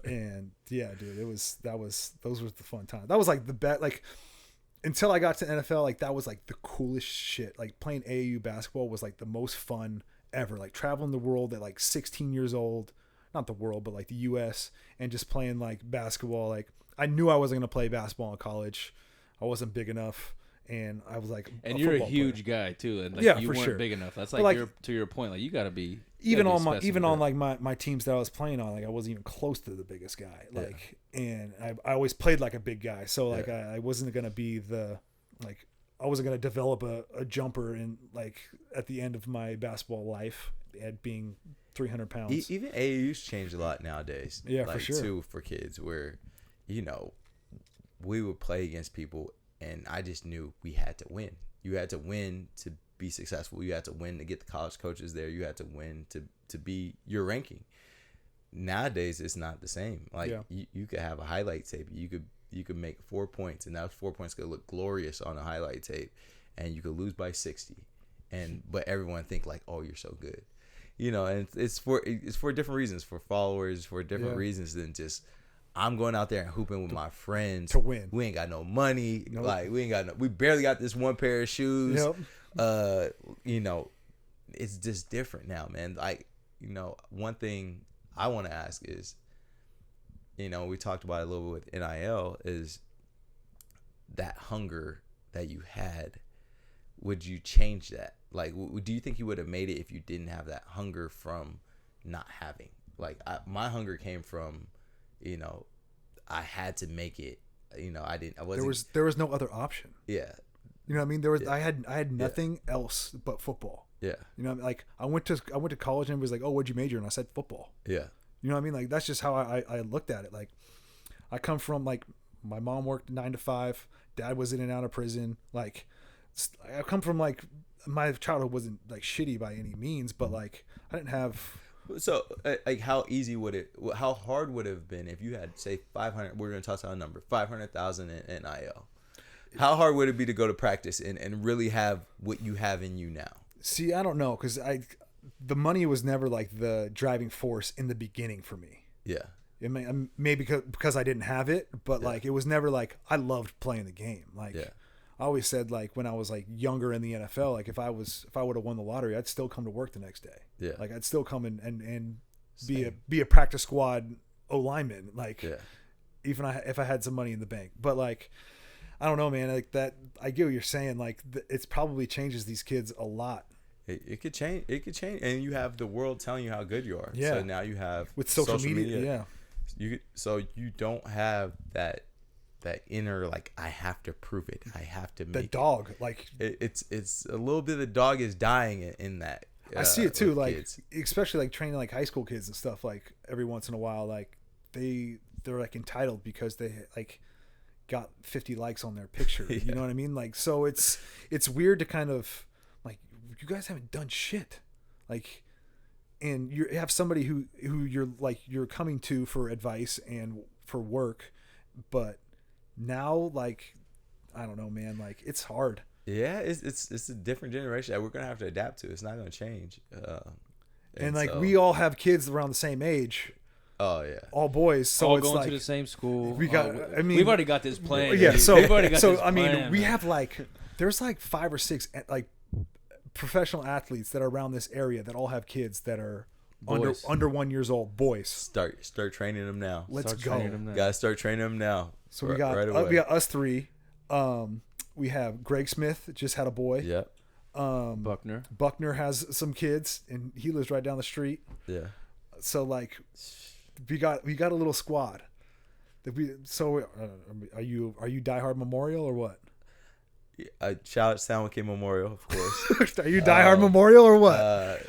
And yeah, dude, those were the fun times. That was like the best. Like until I got to NFL, like that was like the coolest shit. Like playing AAU basketball was like the most fun ever. Like traveling the world at like 16 years old. Not the world, but like the U.S. and just playing like basketball. Like I knew I wasn't gonna play basketball in college. I wasn't big enough, and I was like, and you're a huge guy too, and like you weren't big enough. That's like to your point. Like you got to be on like my teams that I was playing on. Like I wasn't even close to the biggest guy. Like, and I always played like a big guy. So like I wasn't gonna be I wasn't gonna develop a jumper in like at the end of my basketball life at being 300 pounds. Even AAU's changed a lot nowadays. Yeah, like, for sure. Too, for kids, where, you know, we would play against people, and I just knew we had to win. You had to win to be successful. You had to win to get the college coaches there. You had to win to be your ranking. Nowadays, it's not the same. Like you could have a highlight tape. You could make 4 points, and those 4 points could look glorious on a highlight tape, and you could lose by 60. But everyone think like, oh, you're so good. You know, and it's for different reasons, for followers, for different reasons than just I'm going out there and hooping with my friends to win. We ain't got no money, like we barely got this one pair of shoes. You know, it's just different now, man. Like, you know, one thing I want to ask is, you know, we talked about it a little bit with NIL, is that hunger that you had. Would you change that? Like, do you think you would have made it if you didn't have that hunger from not having? Like, my hunger came from, you know, I had to make it. You know, I wasn't. There was no other option. Yeah. You know what I mean? I had nothing else but football. Yeah. You know, like I went to college and it was like, oh, what'd you major? And I said football. Yeah. You know what I mean? Like that's just how I looked at it. Like I come from like my mom worked 9 to 5. Dad was in and out of prison. Like I come from like my childhood wasn't like shitty by any means, but like I didn't have. So like how hard would it have been if you had say 500? We're gonna toss out a number, 500,000 in NIL. How hard would it be to go to practice and really have what you have in you now? See, I don't know, because the money was never like the driving force in the beginning for me. Yeah. It maybe because I didn't have it, but like it was never like I loved playing the game. Like I always said, like when I was like younger in the NFL, like if I would have won the lottery, I'd still come to work the next day. Yeah. Like I'd still come and be a practice squad O lineman. Like even if I had some money in the bank, but like. I don't know, man. Like that, I get what you're saying. Like, it's probably changes these kids a lot. It could change. It could change, and you have the world telling you how good you are. Yeah. So now you have with social media. Yeah. You don't have that inner like I have to prove it. I have to make the dog like it's a little bit of the dog is dying in that. I see it too. Like kids. especially like training like high school kids and stuff. Like every once in a while, like they're like entitled because they like got 50 likes on their picture. Yeah. You know what I mean? Like so it's weird to kind of like you guys haven't done shit. Like and you have somebody who you're coming to for advice and for work, but now like I don't know, man, like it's hard. Yeah, it's a different generation that we're gonna have to adapt to. It's not gonna change. And like we all have kids around the same age. Oh yeah, all boys. So all it's going like, to the same school. We got. I mean, we've already got this plan. Yeah. So we've already got this I mean, plan, we man. have like there's like 5 or 6 like professional athletes that are around this area that all have kids that are Boys. under 1 year old boys. Start training them now. Let's Start go. training them now. Gotta start training them now. So we got right away. we got us 3. We have Greg Smith just had a boy. Yep. Buckner has some kids and he lives right down the street. Yeah. So like we got a little squad. So are you diehard Memorial or what? Shout out Sound King Memorial, of course. Are you diehard Memorial or what?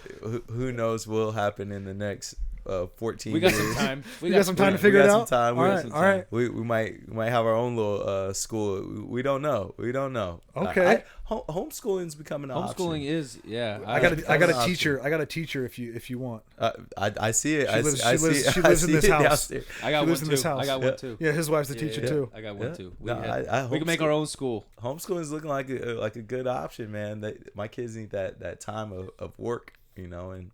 Who knows what'll happen in the next 14 We got years. some time. We got some time to figure it out. All right. We might have our own little school. We don't know. Okay. Homeschooling's becoming an option. Homeschooling is I got a teacher. I got a teacher if you want. I see it. She lives in this house. I got one too. Yeah, his wife's the teacher too. I got one too. We can make our own school. Homeschooling is looking like a good option, man. My kids need that time of work, and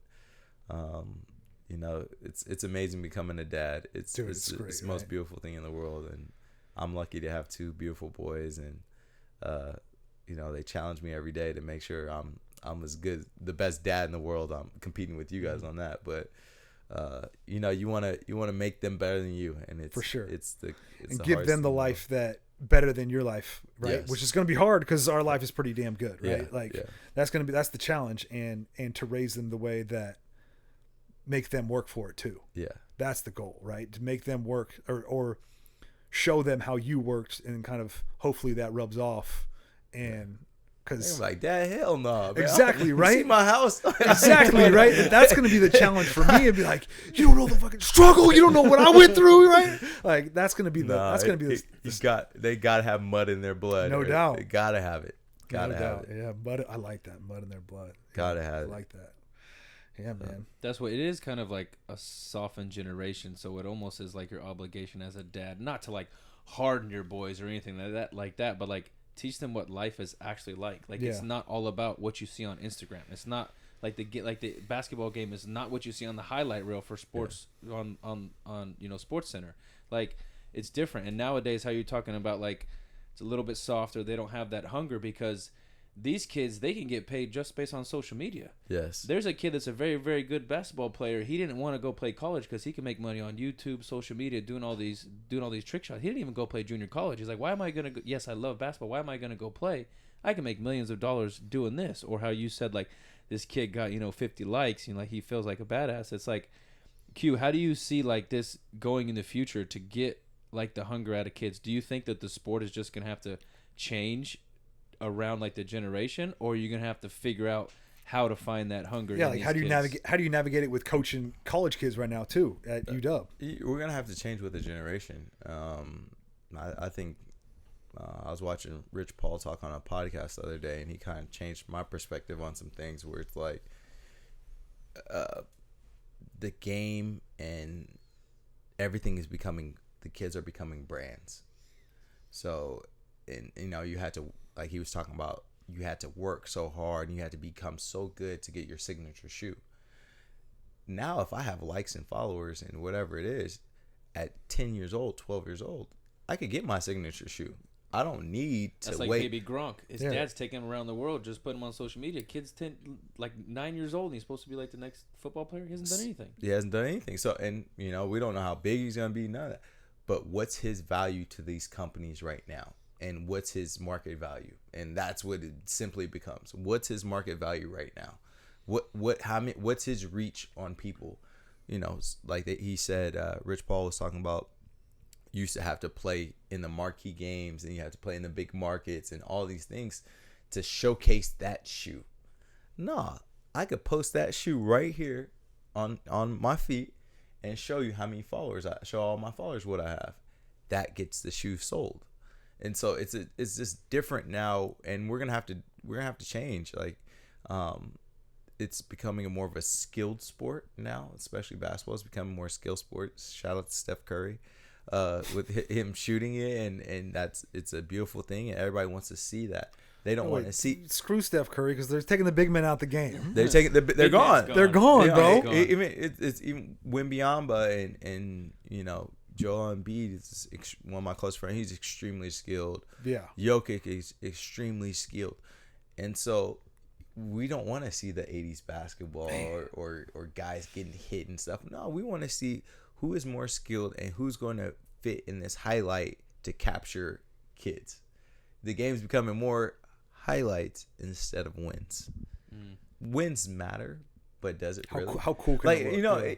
it's amazing becoming a dad. It's great, it's the most beautiful thing in the world, and I'm lucky to have 2 beautiful boys, and they challenge me every day to make sure I'm as good, the best dad in the world. I'm competing with you guys on that, but you want to make them better than you, and it's for sure. It's and give them the life that better than your life, right? Yes. Which is going to be hard because our life is pretty damn good, right? That's the challenge, and to raise them the way that make them work for it too. Yeah, that's the goal, right? To make them work or show them how you worked, and kind of hopefully that rubs off. And because like Dad, hell no, man. Exactly, right? See my house. Exactly, right? And that's going to be the challenge for me, and be like, you don't know the fucking struggle, you don't know what I went through, right? Like that's going to be they gotta have mud in their blood. No doubt. They gotta have it. Gotta have it. Yeah, mud. I like that, mud in their blood. Gotta have it. I like that. Yeah, man. That's what it is. Kind of like a softened generation, so it almost is like your obligation as a dad, not to like harden your boys or anything like that, but like teach them what life is actually like. Like it's not all about what you see on Instagram. It's not like the basketball game is not what you see on the highlight reel for sports on Sports Center. Like it's different. And nowadays, how you're talking about like it's a little bit softer. They don't have that hunger because these kids, they can get paid just based on social media. Yes. There's a kid that's a very, very good basketball player. He didn't want to go play college because he can make money on YouTube, social media, doing all these trick shots. He didn't even go play junior college. He's like, why am I going to yes, I love basketball. Why am I going to go play? I can make millions of dollars doing this. Or how you said, like, this kid got, 50 likes, like he feels like a badass. It's like, Q, how do you see like this going in the future to get like the hunger out of kids? Do you think that the sport is just going to have to change around like the generation, or are you gonna have to figure out how to find that hunger? Yeah, like how do you navigate it with coaching college kids right now too at UW? We're gonna have to change with the generation. I think I was watching Rich Paul talk on a podcast the other day, and he kind of changed my perspective on some things where it's like the game and everything is becoming, the kids are becoming brands. So, and you had to, like he was talking about, you had to work so hard and you had to become so good to get your signature shoe. Now, if I have likes and followers and whatever it is, at 10 years old, 12 years old, I could get my signature shoe. I don't need to wait. That's like baby Gronk. His dad's taking him around the world, just putting him on social media. Kid's 9 years old, and he's supposed to be like the next football player. He hasn't done anything. He hasn't done anything. So, and we don't know how big he's gonna be, none of that. But what's his value to these companies right now? And what's his market value? And that's what it simply becomes. What's his market value right now? what's his reach on people? You know, like he said, Rich Paul was talking about, you used to have to play in the marquee games and you have to play in the big markets and all these things to showcase that shoe. Nah, I could post that shoe right here on my feet and show you how many followers show all my followers what I have. That gets the shoe sold. And so it's just different now, and we're gonna have to change. Like, it's becoming a more of a skilled sport now, especially basketball is becoming more skilled sport. Shout out to Steph Curry, with him shooting it, and it's a beautiful thing, and everybody wants to see that. They don't want to see. Screw Steph Curry because they're taking the big men out the game. They're taking they're gone. They're gone, bro. It's even Wembyamba and you know, Joel Embiid is one of my close friends. He's extremely skilled. Yeah. Jokic is extremely skilled. And so we don't want to see the 80s basketball or guys getting hit and stuff. No, we want to see who is more skilled and who's going to fit in this highlight to capture kids. The game's becoming more highlights instead of wins. Wins matter, but does it really? How cool can like it look? you know, Yeah.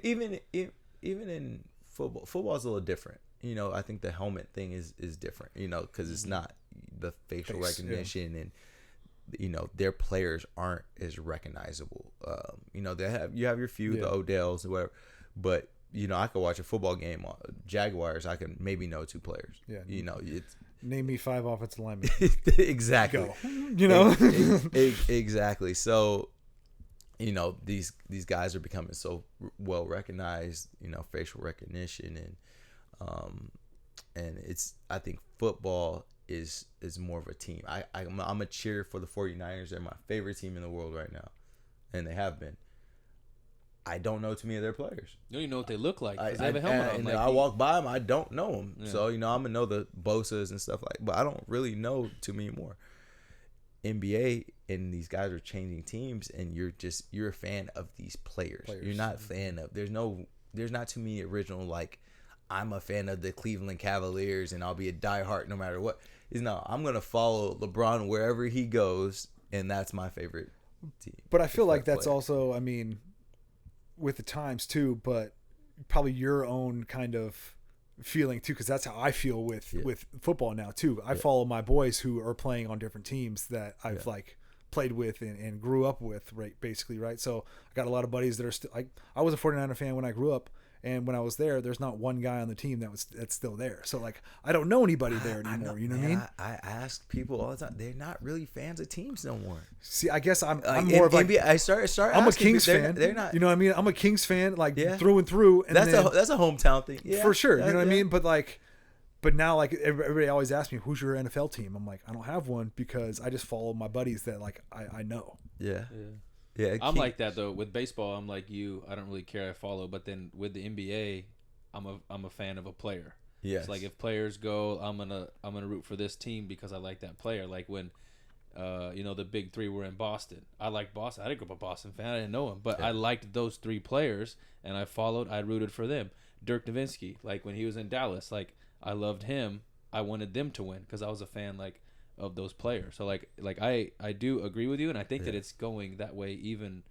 even in football's a little different. You know, I think the helmet thing is different, you know, because it's not the facial recognition, and you know, their players aren't as recognizable. You know, you have your few, the Odells or whatever, but you know, I could watch a football game, Jaguars, I can maybe know 2 players. Yeah. You know, it's Name me 5 offensive linemen. exactly. Go. You know, exactly. So, you know, these guys are becoming so well recognized. You know, facial recognition, and it's, I think football is more of a team. I'm a cheer for the 49ers. They're my favorite team in the world right now, and they have been. I don't know too many of their players. You don't even know what they look like. They have a helmet on. And like I walk by them, I don't know them. Yeah. So, you know, I'm going to know the Bosas and stuff like, but I don't really know too many more. NBA and these guys are changing teams, and you're a fan of these players. You're not a fan of, there's not too many original, like, I'm a fan of the Cleveland Cavaliers and I'll be a diehard no matter what. No, I'm going to follow LeBron wherever he goes, and that's my favorite team. But I feel like that's also, I mean, with the times too, but probably your own kind of feeling too, because that's how I feel with football now too. I follow my boys who are playing on different teams that I've like played with and grew up with, right? Basically, right? So I got a lot of buddies that are still, like, I was a 49er fan when I grew up, and when I was there's not one guy on the team that's still there. So like, I don't know anybody there anymore. You know what I mean? I ask people all the time. They're not really fans of teams no more. See, I guess I'm more of like, I start. I'm a Kings fan. They're not. You know what I mean? I'm a Kings fan, like through and through. And that's a hometown thing. Yeah, for sure. You know what I mean? But now, like, everybody always asks me, who's your NFL team? I'm like, I don't have one because I just follow my buddies that like I know. Yeah. I'm like that though with baseball. I'm like you. I don't really care. I follow, but then with the NBA, I'm a fan of a player. Yes. It's like if players go, I'm gonna root for this team because I like that player. Like when, you know, the big 3 were in Boston. I like Boston. I didn't grow up a Boston fan. I didn't know him, but I liked those 3 players, and I followed. I rooted for them. Dirk Nowitzki, like when he was in Dallas, like I loved him. I wanted them to win because I was a fan like of those players. So like I do agree with you, and I think that it's going that way even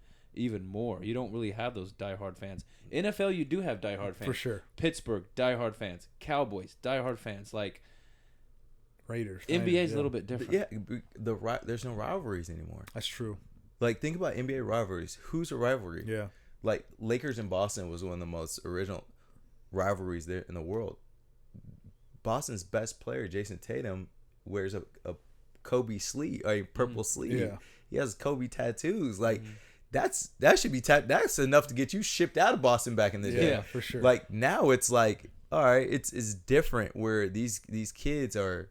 more. You don't really have those diehard fans. NFL, you do have diehard fans For sure. Pittsburgh, diehard fans. Cowboys, diehard fans. Like Raiders. NBA is a little bit different. Yeah, there's no rivalries anymore. That's true. Like, think about NBA rivalries. Who's a rivalry? Yeah. Like, Lakers and Boston was one of the most original rivalries there in the world. Boston's best player, Jason Tatum, wears a Kobe sleeve, a purple sleeve. Yeah. He has Kobe tattoos. Like, that should be that's enough to get you shipped out of Boston back in the day. Yeah, for sure. Like, now it's like, all right, it's different where these kids are,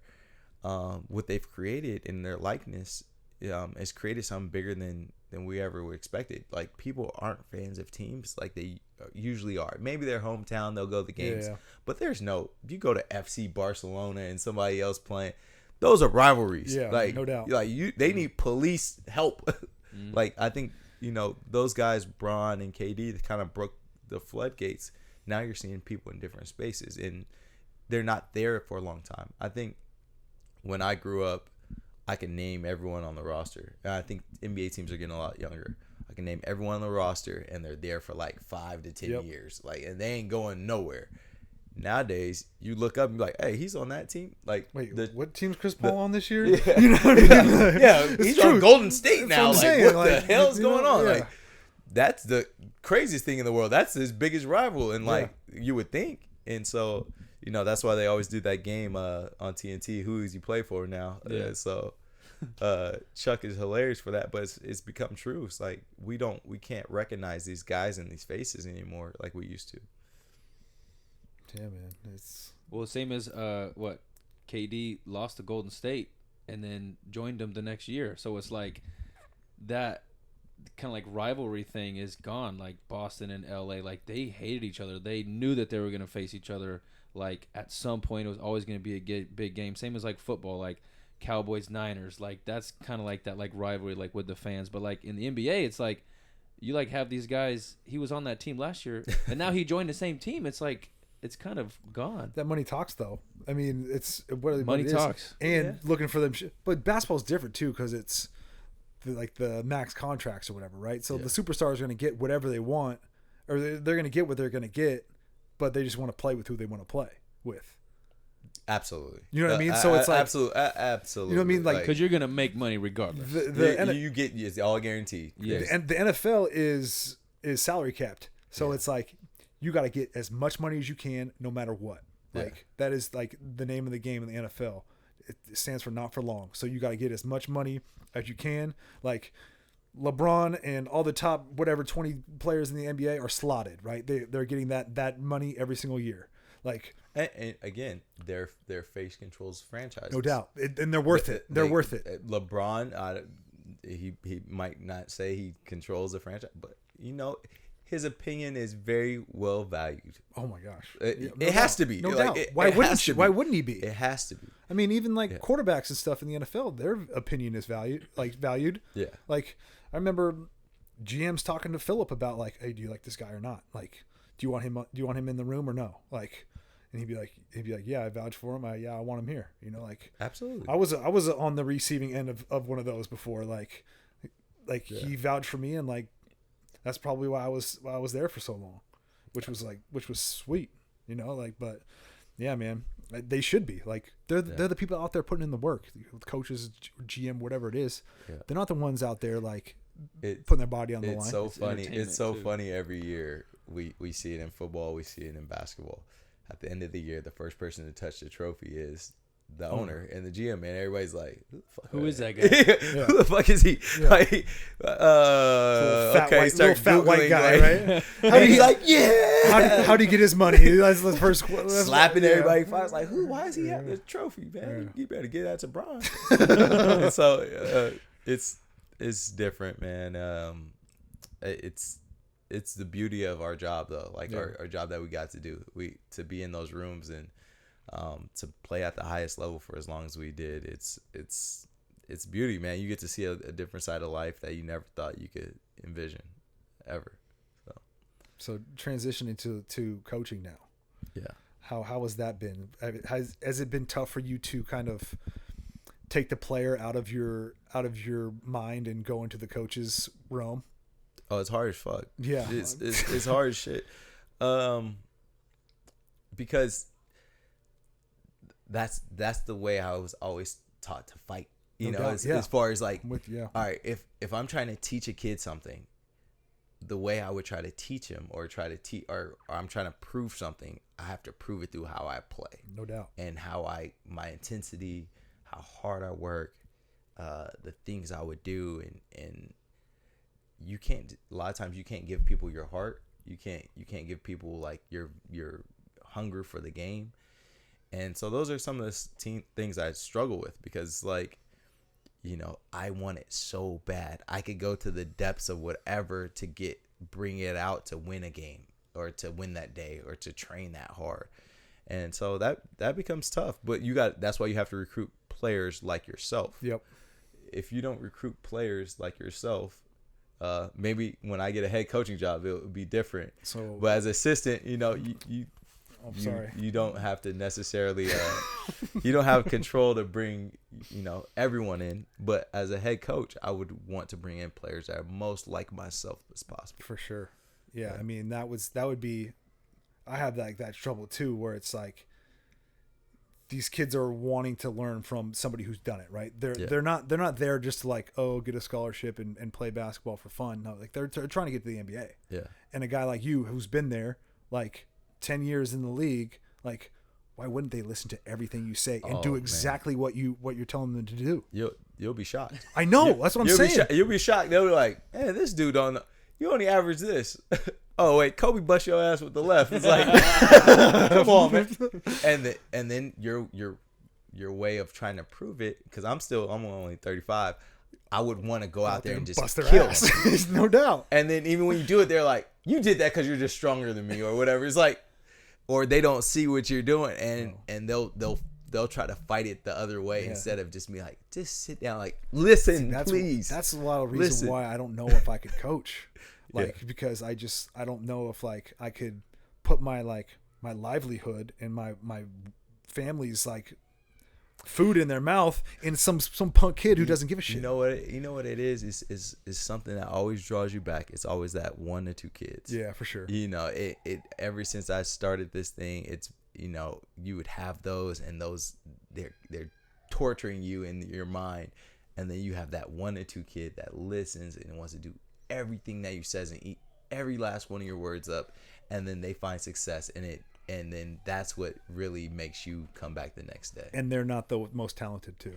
what they've created in their likeness has created something bigger than we ever expected. Like, people aren't fans of teams like they usually are. Maybe their hometown, they'll go to the games, but if you go to FC Barcelona and somebody else playing, those are rivalries. Yeah, like, no doubt. Like, they need police help. Like, I think, you know, those guys, Bron and KD, kind of broke the floodgates. Now you're seeing people in different spaces, and they're not there for a long time. I think when I grew up, I can name everyone on the roster. And I think NBA teams are getting a lot younger. I can name everyone on the roster, and they're there for like 5 to 10 years. Like, and they ain't going nowhere. Nowadays, you look up and be like, "Hey, he's on that team." Like, wait, what team's Chris Paul on this year? Yeah. You know what I mean? Yeah, he's true. on Golden State now. Like, what the hell's going on? Yeah. Like, that's the craziest thing in the world. That's his biggest rival, and like you would think. And so, that's why they always do that game on TNT. Who does he play for now? Yeah. So Chuck is hilarious for that, but it's become true. It's like we can't recognize these guys and these faces anymore like we used to. Yeah, man. It's same as KD lost to Golden State and then joined them the next year. So it's like that kind of like rivalry thing is gone. Like Boston and LA, like they hated each other. They knew that they were going to face each other. Like at some point, it was always going to be a big game. Same as like football, like Cowboys Niners. Like that's kind of like that like rivalry, like with the fans. But like in the NBA, it's like you like have these guys. He was on that team last year, and now he joined the same team. It's like. It's kind of gone. That money talks, though. I mean, it's money talks, and looking for them. But basketball's different too because it's the max contracts or whatever, right? So the superstars are going to get whatever they want, or they're going to get what they're going to get, but they just want to play with who they want to play with. Absolutely. You know what I mean? So it's like absolutely. You know what I mean? Like because you're going to make money regardless. You get it's all guaranteed. Yes. And the NFL is salary capped, so it's like. You got to get as much money as you can, no matter what. Like that is like the name of the game in the NFL. It stands for not for long. So you got to get as much money as you can. Like LeBron and all the top 20 players in the NBA are slotted, right? They're getting that money every single year. Like and again, their face controls franchises. No doubt, and they're worth it. They're worth it. LeBron, he might not say he controls the franchise, but his opinion is very well valued. Oh my gosh, it has to be. No doubt. Why wouldn't he be? It has to be. I mean, even like quarterbacks and stuff in the NFL, their opinion is valued. Yeah. Like I remember GMs talking to Phillip about like, hey, do you like this guy or not? Like, do you want him in the room or no? Like, and he'd be like, yeah, I vouch for him. I want him here. Like absolutely. I was on the receiving end of one of those before. Like he vouched for me and like. That's probably why I was there for so long, which was sweet, but yeah, man, they should be like, they're the people out there putting in the work, coaches, GM, whatever it is. Yeah. They're not the ones out there like putting their body on the line. It's so funny. It's so funny every year. We see it in football. We see it in basketball. At the end of the year, the first person to touch the trophy is the owner and the GM, man. Everybody's like, who is that guy? Who the fuck is he? Yeah. Like, little fat white guy, right? How do you get his money? That's the first slapping everybody. Like, why is he having this trophy, man? You better get that to Bron. So it's different, man. It's the beauty of our job, though. Like our job that we got to do, to be in those rooms and to play at the highest level for as long as we did. It's beauty, man. You get to see a different side of life that you never thought you could envision ever. So transitioning to coaching now. Yeah. How has that been? Has it been tough for you to kind of take the player out of your mind and go into the coach's realm? Oh, it's hard as fuck. Yeah. It's hard as shit. Because that's the way I was always taught to fight. As far as like, all right, if I'm trying to teach a kid something, the way I would try to teach him or I'm trying to prove something, I have to prove it through how I play. No doubt. And my intensity, how hard I work, the things I would do, and you can't, a lot of times you can't give people your heart. You can't give people like your hunger for the game. And so those are some of the things I struggle with because, like, I want it so bad. I could go to the depths of whatever to bring it out to win a game or to win that day or to train that hard. And so that becomes tough. But that's why you have to recruit players like yourself. Yep. If you don't recruit players like yourself, maybe when I get a head coaching job, it would be different. But as assistant, you I'm sorry. You don't have to necessarily you don't have control to bring, everyone in, but as a head coach, I would want to bring in players that are most like myself as possible. For sure. Yeah. I mean, that would be, I have that trouble too, where it's like these kids are wanting to learn from somebody who's done it, right? They're not there just to like, oh, get a scholarship and play basketball for fun. No, like they're trying to get to the NBA. Yeah. And a guy like you who's been there like 10 years in the league, like, why wouldn't they listen to everything you say and do exactly what you're telling them to do? You'll be shocked. I know. That's what I'm saying. You'll be shocked. They'll be like, hey, this dude don't know. You only average this. Oh wait, Kobe bust your ass with the left. It's like, come on, man. And then your way of trying to prove it, because I'm only 35. I would want to go out there and just bust their kill ass. them. No doubt. And then even when you do it, they're like, you did that because you're just stronger than me or whatever. It's like, or they don't see what you're doing, and they'll try to fight it the other way instead of just be like, just sit down, like, listen, please. That's a lot of reason why I don't know if I could coach, because I don't know if like I could put my livelihood and my family's like food in their mouth in some punk kid who doesn't give a shit. You know what it is something that always draws you back. It's always that 1 to 2 kids. Yeah, for sure. It ever since I started this thing, it's you would have those, and those they're torturing you in your mind, and then you have that 1 to 2 kid that listens and wants to do everything that you says and eat every last one of your words up, and then they find success in it. And then that's what really makes you come back the next day. And they're not the most talented too.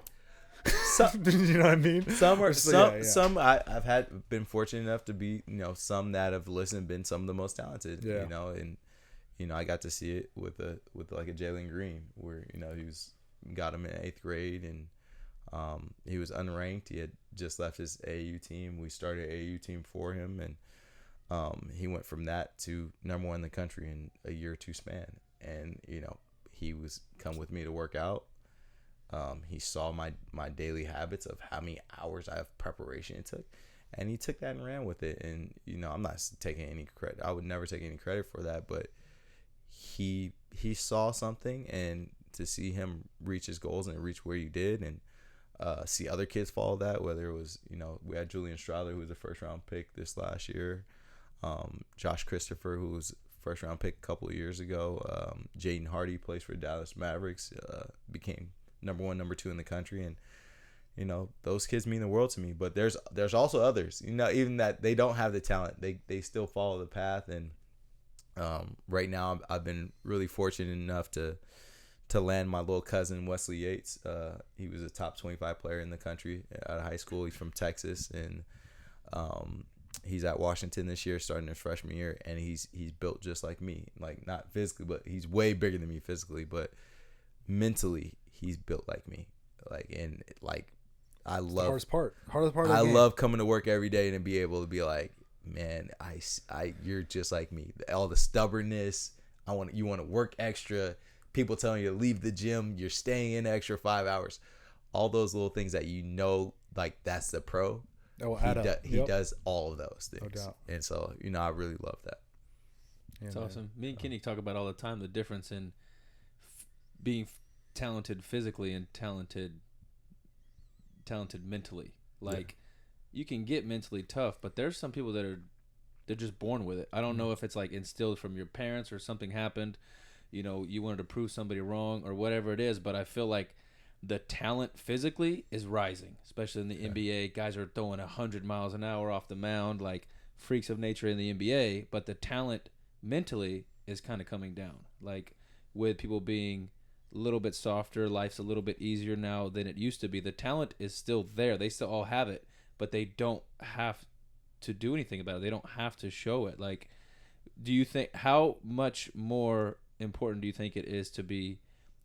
You know what I mean? Some are some I've been fortunate enough to be, some that have listened, been some of the most talented. And I got to see it with like a Jalen Green, where he got him in 8th grade, and he was unranked. He had just left his AAU team. We started an AAU team for him, and he went from that to number 1 in the country in a year or 2 span. And he was come with me to work out. He saw my daily habits of how many hours I have preparation it took, and he took that and ran with it. And I'm not taking any credit. I would never take any credit for that, but he saw something, and to see him reach his goals and reach where he did, and see other kids follow that, whether it was we had Julian Strahler, who was a 1st round pick this last year. Josh Christopher, who was 1st round pick a couple of years ago. Jaden Hardy plays for Dallas Mavericks, became number 1, number 2 in the country, and those kids mean the world to me. But there's also others, even that they don't have the talent, they still follow the path. And right now I've been really fortunate enough to land my little cousin Wesley Yates. He was a top 25 player in the country out of high school. He's from Texas, and he's at Washington this year, starting his freshman year, and he's built just like me. Like, not physically, but he's way bigger than me physically, but mentally he's built like me. I love hardest part. I love coming to work every day and be able to be like, man, you're just like me. All the stubbornness, you want to work extra. People telling you to leave the gym, you're staying in extra 5 hours. All those little things that like that's the pro. He does all of those things. No doubt. And so, I really love that. It's awesome. Me and Kenny talk about all the time the difference in being talented physically and talented mentally. Like, you can get mentally tough, but there's some people that they're just born with it. I don't know if it's like instilled from your parents or something happened. You wanted to prove somebody wrong or whatever it is, but I feel like the talent physically is rising, especially in the NBA. Guys are throwing 100 miles an hour off the mound, like freaks of nature in the NBA, but the talent mentally is kind of coming down. Like, with people being a little bit softer, life's a little bit easier now than it used to be. The talent is still there. They still all have it, but they don't have to do anything about it. They don't have to show it. Like, do you think, how much more important do you think it is to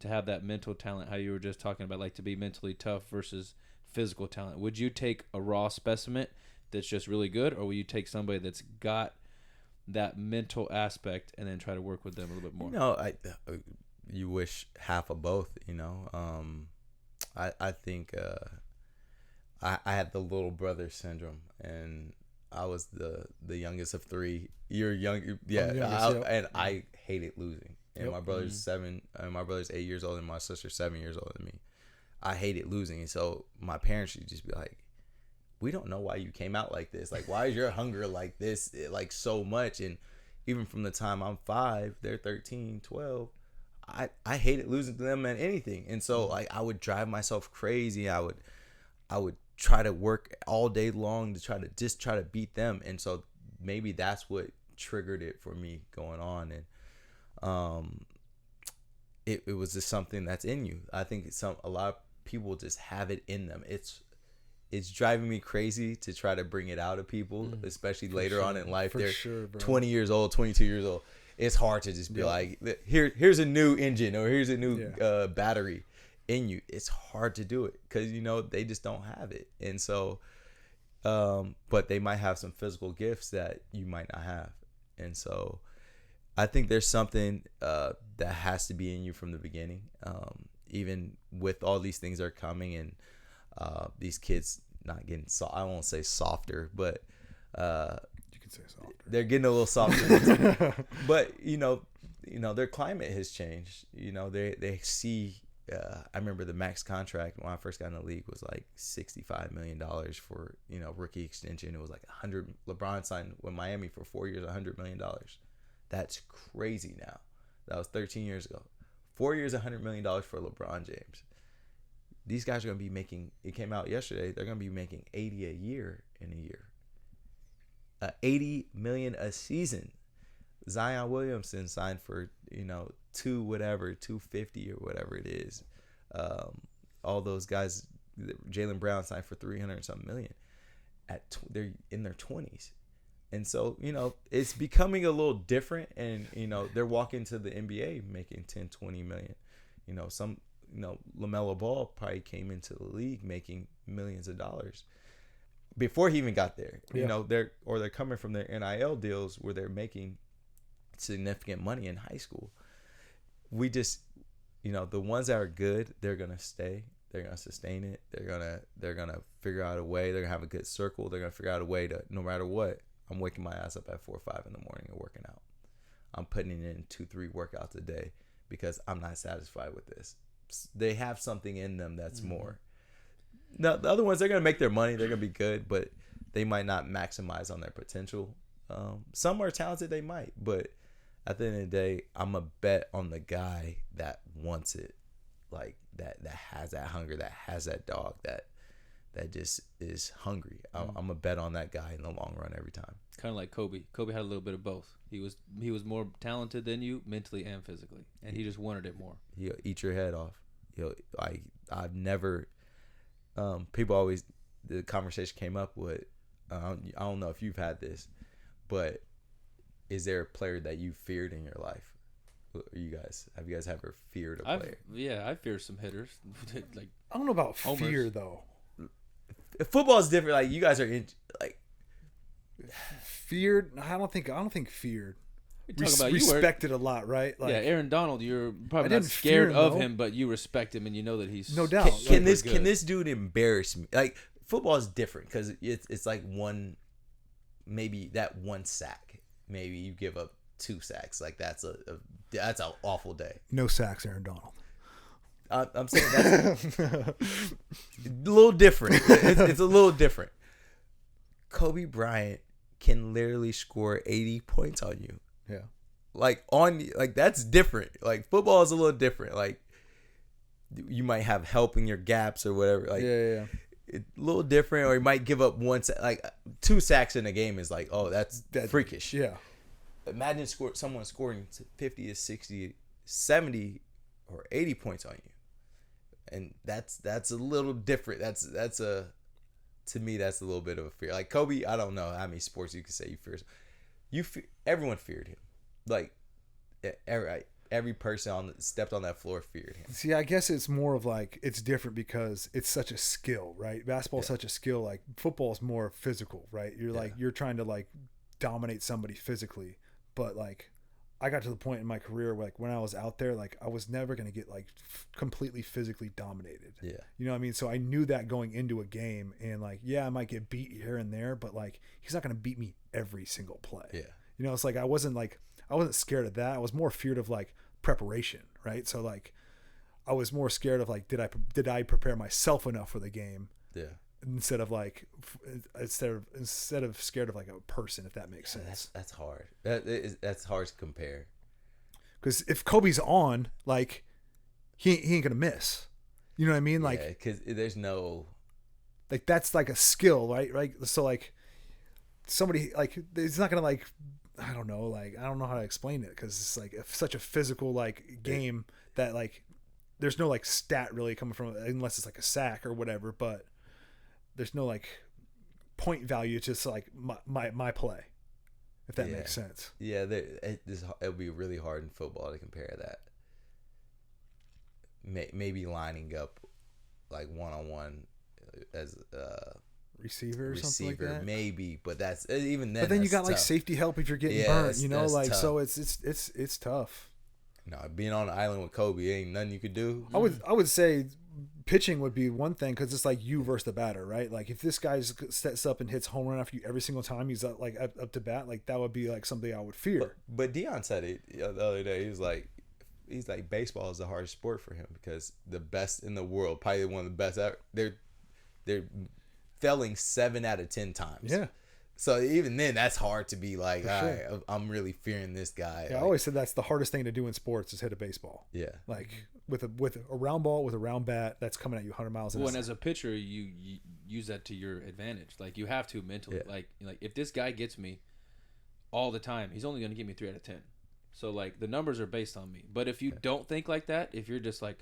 have that mental talent, how you were just talking about, like, to be mentally tough versus physical talent? Would you take a raw specimen that's just really good, or will you take somebody that's got that mental aspect and then try to work with them a little bit more? You wish half of both, I think I had the little brother syndrome, and I was the youngest of 3. You're young, and I hated losing. and my brother's 7, and my brother's 8 years old, and my sister's 7 years older than me. I hated losing, and so my parents should just be like, we don't know why you came out like this. Like, why is your hunger like this, like so much? And even from the time I'm 5, they're 13, 12. I hated losing to them at anything. And so like I would drive myself crazy. I would try to work all day long to try to beat them. And so maybe that's what triggered it for me going on. And it was just something that's in you. I think a lot of people just have it in them. It's driving me crazy to try to bring it out of people, especially later on in life. They're 20 years old, 22 years old. It's hard to just be like, here's a new engine, or here's a new battery in you. It's hard to do it because, they just don't have it. And so, but they might have some physical gifts that you might not have. And so I think there's something that has to be in you from the beginning, even with all these things that are coming, and these kids not getting I won't say softer, but say softer. They're getting a little softer. But their climate has changed. They see I remember the max contract when I first got in the league was like $65 million for rookie extension. It was like 100. LeBron signed with Miami for 4 years, $100 million. That's crazy now. That was 13 years ago. 4 years, $100 million for LeBron James. These guys are going to be making, it came out yesterday, they're going to be making 80 a year in a year. 80 million a season. Zion Williamson signed for, 250 or whatever it is. All those guys, Jaylen Brown signed for 300 something million. They're in their 20s. And so, it's becoming a little different, and, they're walking to the NBA making 10, 20 million. LaMelo Ball probably came into the league making millions of dollars before he even got there. Yeah. They're coming from their NIL deals where they're making significant money in high school. We just, the ones that are good, they're gonna stay. They're gonna sustain it. They're gonna figure out a way. They're gonna have a good circle. They're gonna figure out a way to, no matter what, I'm waking my ass up at 4 or 5 in the morning and working out. I'm putting in 2-3 workouts a day because I'm not satisfied with this. They have something in them that's more. Now, the other ones, they're going to make their money. They're going to be good, but they might not maximize on their potential. Some are talented. They might. But at the end of the day, I'm a bet on the guy that wants it, like that has that hunger, that has that dog, that just is hungry. I'm a bet on that guy in the long run every time. Kind of like Kobe. Kobe had a little bit of both. He was more talented than you, mentally and physically, and he just wanted it more. He'll eat your head off. I've never. People always, the conversation came up with. I don't know if you've had this, but is there a player that you feared in your life? Have you guys ever feared a player? I fear some hitters. Like, I don't know about fear though. Football is different. Like, you guys are feared. I don't think feared. Respected a lot, right? Like, Aaron Donald, you're probably not scared of him, but you respect him and you know that he's no doubt. Can this dude embarrass me? Like, football is different because it's like maybe that one sack. Maybe you give up 2 sacks. Like, that's an awful day. No sacks, Aaron Donald. I'm saying that's a little different. It's a little different. Kobe Bryant can literally score 80 points on you. Yeah. Like that's different. Like, football is a little different. Like, you might have help in your gaps or whatever. Like, yeah. It's a little different, or you might give up 2 sacks in a game is like, oh, that's freakish. Yeah. Imagine someone scoring 50 to 60, 70 or 80 points on you. And that's a little different. To me, that's a little bit of a fear. Like, Kobe, I don't know how many sports you could say you fear. Everyone feared him. Like, every person stepped on that floor feared him. See, I guess it's more of like, it's different because it's such a skill, right? Basketball is such a skill. Like, football is more physical, right? You're trying to like dominate somebody physically, but like, I got to the point in my career where, like, when I was out there, like, I was never going to get like completely physically dominated. Yeah. You know what I mean? So I knew that going into a game, and like, I might get beat here and there, but like, he's not going to beat me every single play. Yeah. It's like, I wasn't scared of that. I was more feared of like preparation, right? So like I was more scared of like did I prepare myself enough for the game? Yeah. Instead of scared of like a person, if that makes sense. That's hard. That's hard to compare. Because if Kobe's on, like he ain't gonna miss. You know what I mean? Like, because there's no, like that's like a skill, right? Right. So like somebody like it's not gonna like I don't know how to explain it because it's like such a physical like game that like there's no like stat really coming from it unless it's like a sack or whatever, but there's no like point value. It's just like my play, if that makes sense. Yeah, it'll be really hard in football to compare that. Maybe lining up like 1-on-1 as receiver or something like that. Maybe, but that's even then. But then you got tough. like safety help if you're getting burnt, you know, like tough. So it's tough. No, being on an island with Kobe ain't nothing you could do. I would say pitching would be one thing because it's like you versus the batter, right? Like if this guy sets up and hits home run after you every single time he's up to bat, like that would be like something I would fear. But Deion said it the other day. He's like baseball is the hardest sport for him because the best in the world, probably one of the best ever, they're failing 7 out of 10 times. Yeah. So even then, that's hard to be like, sure. all right, I'm really fearing this guy. Yeah, I always said that's the hardest thing to do in sports is hit a baseball. Yeah. Like with a round ball with a round bat that's coming at you 100 miles an hour. Well, and as a pitcher, you use that to your advantage. Like you have to mentally. Yeah. Like if this guy gets me all the time, he's only going to get me 3 out of 10. So like the numbers are based on me. But if you don't think like that, if you're just like,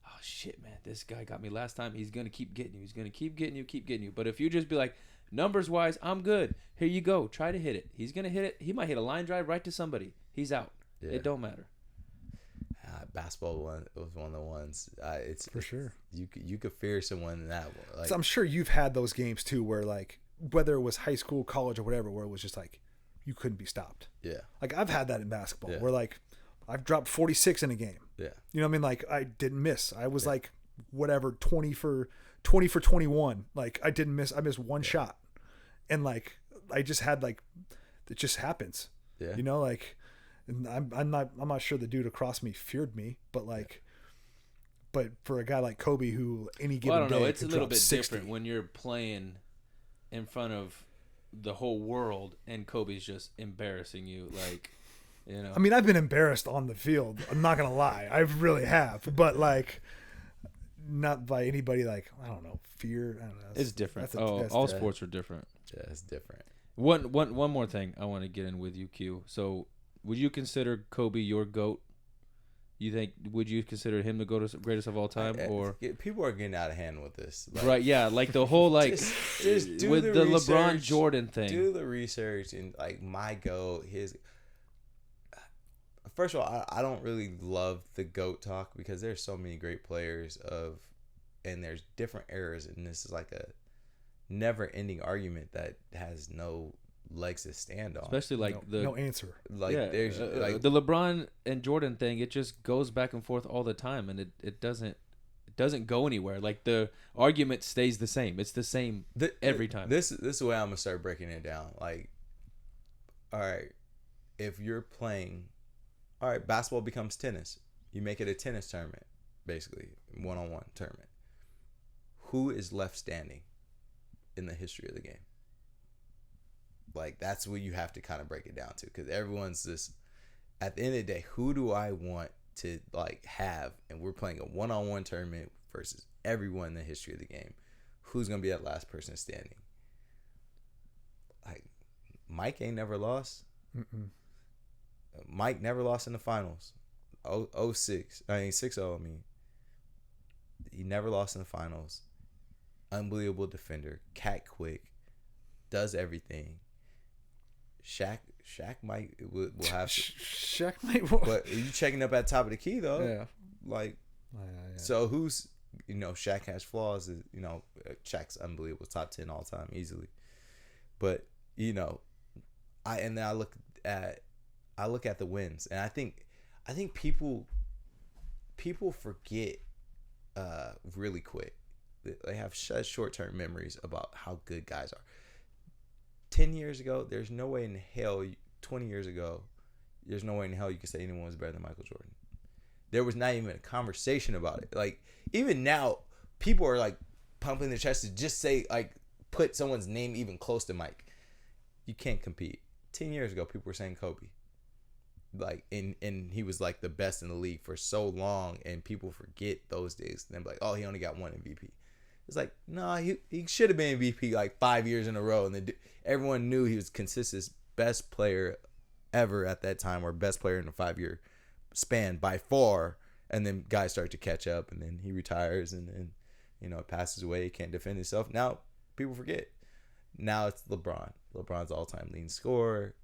oh shit, man, this guy got me last time, he's going to keep getting you. He's going to keep getting you. But if you just be like, numbers wise, I'm good. Here you go. Try to hit it. He's going to hit it. He might hit a line drive right to somebody. He's out. Yeah. It don't matter. Basketball was one of the ones. It's for sure. You could fear someone in that one. Like, so I'm sure you've had those games too where like whether it was high school, college, or whatever, where it was just like you couldn't be stopped. Yeah. Like I've had that in basketball where like I've dropped 46 in a game. Yeah. You know what I mean? Like I didn't miss. I was like whatever 20 for 21. Like I didn't miss. I missed one shot. And like I just had like it just happens. Yeah. You know, like and I'm not sure the dude across me feared me, but like but for a guy like Kobe who any given I don't know, day it's a little bit 60. different when you're playing in front of the whole world and Kobe's just embarrassing you, like, you know. I mean, I've been embarrassed on the field. I'm not gonna lie, I really have, but like, not by anybody. Like, I don't know, fear. I don't know. It's different. All sports are different. Yeah, it's different. One more thing I want to get in with you, Q. So, would you consider Kobe your GOAT? Would you consider him the greatest of all time, or people are getting out of hand with this? Like, right? Yeah, like the whole like just do with the research, LeBron Jordan thing. Do the research and like my GOAT. First of all, I don't really love the GOAT talk because there's so many great players and there's different eras, and this is like a never-ending argument that has no legs to stand on. Especially like no answer. Like there's like the LeBron and Jordan thing. It just goes back and forth all the time, and it doesn't go anywhere. Like the argument stays the same. It's the same every time. This is the way I'm gonna start breaking it down. Like, all right, if you're playing, all right, basketball becomes tennis. You make it a tennis tournament, basically, 1-on-1 tournament. Who is left standing in the history of the game? Like, that's what you have to kind of break it down to, because everyone's just, at the end of the day, who do I want to like have? And we're playing a 1-on-1 tournament versus everyone in the history of the game. Who's gonna be that last person standing? Like, Mike ain't never lost. Mm-mm. Mike never lost in the finals. 6-0. I mean, he never lost in the finals. Unbelievable defender, cat quick, does everything. Shaq will have to. Shaq might. But you checking up at top of the key though. Yeah. Like, yeah. So who's, Shaq has flaws. Shaq's unbelievable, top 10 all time easily. But I look at the wins, and I think people forget really quick. They have short-term memories about how good guys are. 10 years ago, there's no way in hell, 20 years ago, there's no way in hell you could say anyone was better than Michael Jordan. there was not even a conversation about it. Like, even now, people are like pumping their chest to just say, like, put someone's name even close to Mike. You can't compete. 10 years ago, people were saying Kobe. Like, and he was like the best in the league for so long, and people forget those days. And they're like, oh, he only got one MVP. It's like, no, he should have been MVP like 5 years in a row, and then everyone knew he was consistent best player ever at that time, or best player in a 5-year span by far. And then guys start to catch up, and then he retires, and then, you know, passes away. He can't defend himself. Now people forget. Now it's LeBron. LeBron's all-time leading scorer.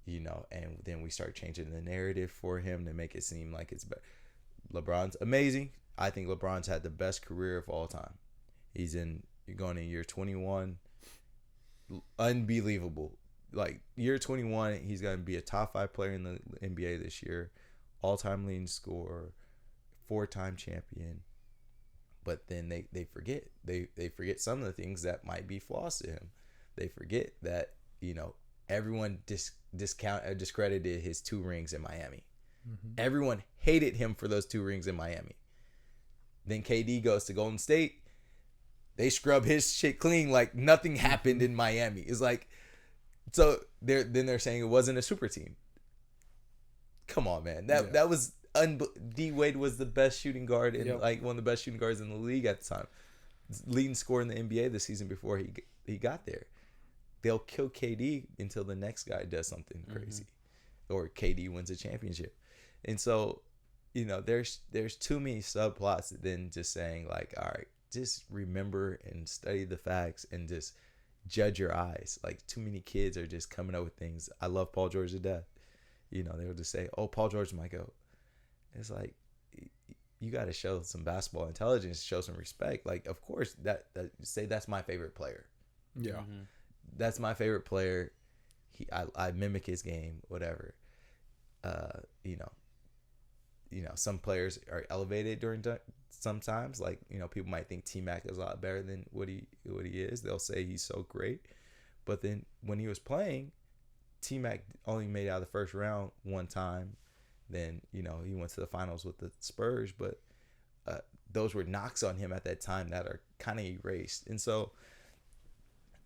You know, and then we start changing the narrative for him to make it seem like it's better. LeBron's amazing. I think LeBron's had the best career of all time. You're going in year 21. Unbelievable. Like, year 21, he's going to be a top 5 player in the NBA this year. All-time leading scorer. 4-time champion. But then they forget. They forget some of the things that might be flaws to him. They forget that, you know, everyone discredited his 2 rings in Miami. Mm-hmm. Everyone hated him for those 2 rings in Miami. Then KD goes to Golden State. They scrub his shit clean like nothing happened in Miami. It's like, so they're saying it wasn't a super team. Come on, man. That was D Wade was the best shooting guard and like one of the best shooting guards in the league at the time. Leading scorer in the NBA the season before he got there. They'll kill KD until the next guy does something crazy, or KD wins a championship. And so, you know, there's too many subplots than just saying like, all right, just remember and study the facts and just judge your eyes. Like, too many kids are just coming up with things. I love Paul George to death. You know, they'll just say, oh, Paul George is my GOAT. It's like, you got to show some basketball intelligence, show some respect. Like, of course, that say that's my favorite player. Yeah. Mm-hmm. That's my favorite player. I mimic his game, whatever. You know, some players are elevated during sometimes. Like, you know, people might think T-Mac is a lot better than what he is. They'll say he's so great. But then when he was playing, T-Mac only made it out of the first round one time. Then, you know, he went to the finals with the Spurs. But those were knocks on him at that time that are kind of erased. And so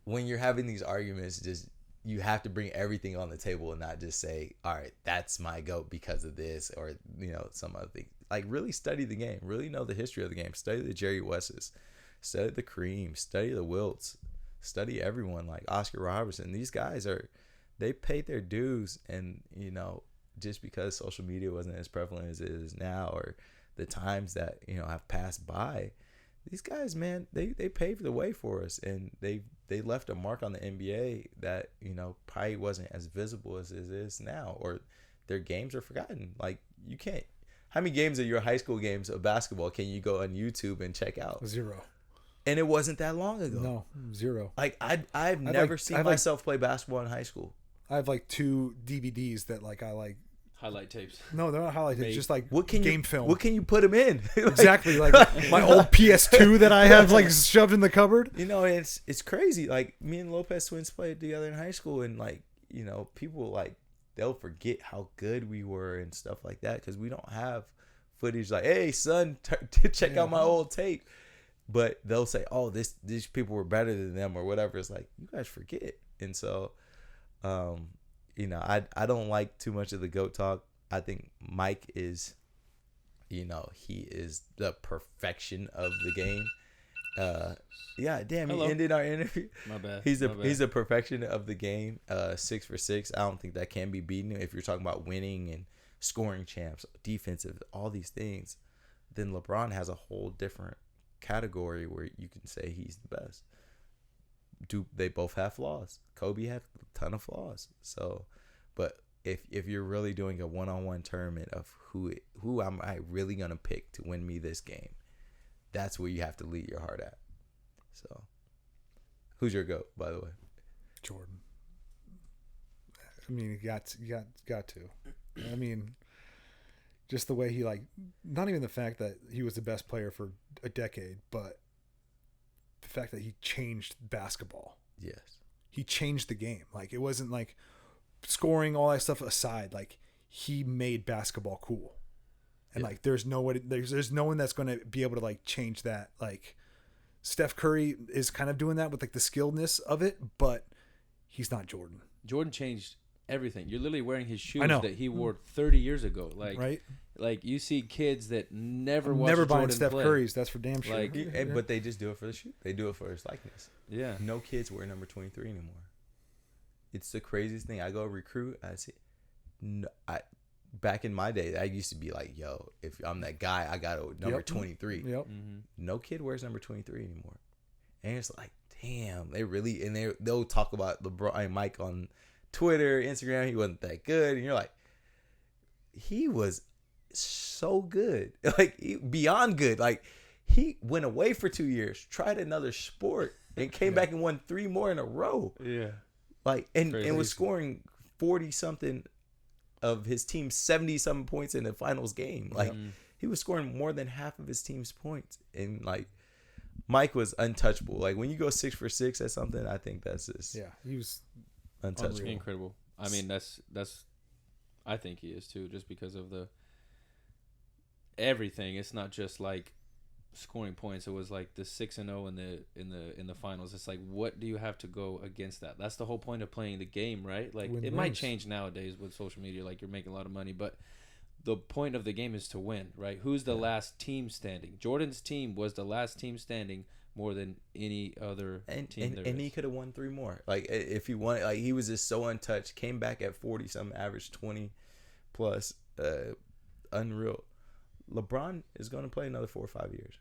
when you're having these arguments, just you have to bring everything on the table and not just say, all right, that's my GOAT because of this, or, you know, some other thing. Like, really study the game, really know the history of the game, study the Jerry Wesses, study the Kareem, study the Wilts, study everyone like Oscar Robertson. These guys they paid their dues. And, you know, just because social media wasn't as prevalent as it is now, or the times that, you know, have passed by, these guys, man, they paved the way for us, and they left a mark on the NBA that, you know, probably wasn't as visible as it is now, or their games are forgotten. Like, you can't. How many games of your high school games of basketball can you go on YouTube and check out? 0. And it wasn't that long ago. No, 0. Like, I've never seen myself play basketball in high school. I have like 2 DVDs that like I like. Highlight tapes. No, they're not highlight tapes. Just like game film. What can you put them in? Exactly, like my old PS2 that I have like shoved in the cupboard. You know, it's crazy. Like, me and Lopez twins played together in high school, and like, you know, people like they'll forget how good we were and stuff like that because we don't have footage like, hey son, check out my old tape. But they'll say, oh, these people were better than them or whatever. It's like, you guys forget. And so, you know, I don't like too much of the GOAT talk. I think Mike is, you know, he is the perfection of the game. Yeah, damn, Hello. He ended our interview. My bad. He's a perfection of the game. 6 for 6. I don't think that can be beaten if you're talking about winning and scoring champs, defensive, all these things. Then LeBron has a whole different category where you can say he's the best. They both have flaws. Kobe had a ton of flaws. So, but if you're really doing a one-on-one tournament of who am I really gonna pick to win me this game, that's where you have to lead your heart at. So, who's your GOAT, by the way? Jordan. I mean, you got to. I mean, just the way he, like, not even the fact that he was the best player for a decade, but the fact that he changed basketball. Yes. He changed the game. Like, it wasn't like scoring, all that stuff aside. Like, he made basketball cool. And like, there's no one that's going to be able to like change that. Like, Steph Curry is kind of doing that with like the skilledness of it, but he's not Jordan. Jordan changed everything. You're literally wearing his shoes I know. that he wore 30 years ago. Like, right? Like, you see kids that never watch never Jordan buying Steph play. Curry's. That's for damn sure. Like, But they just do it for the shoe. They do it for his likeness. Yeah. No kids wear number 23 anymore. It's the craziest thing. I go recruit. I see. No, back in my day, I used to be like, yo, if I'm that guy, I got a number 23. Yep. Mm-hmm. No kid wears number 23 anymore. And it's like, damn, they really, and they'll talk about LeBron and Mike on Twitter, Instagram. He wasn't that good. And you're like, he was so good. Like, beyond good. Like, he went away for 2 years, tried another sport, and came back and won 3 more in a row. Yeah. Like, and was scoring 40-something of his team's 70-something points in the finals game. Like, he was scoring more than half of his team's points. And, like, Mike was untouchable. Like, when you go 6 for 6 at something, I think that's just he was untouchable. Incredible. I mean, that's I think he is too, just because of the everything. It's not just like scoring points. It was like the 6-0 in the finals. It's like, what do you have to go against that? That's the whole point of playing the game, right? Like, it might change nowadays with social media. Like, you're making a lot of money, but the point of the game is to win, right? Who's the last team standing? Jordan's team was the last team standing more than any other team. And he could have won 3 more. Like, if he won, like, he was just so untouched. Came back at 40-something, averaged 20 plus, unreal. LeBron is going to play another 4 or 5 years.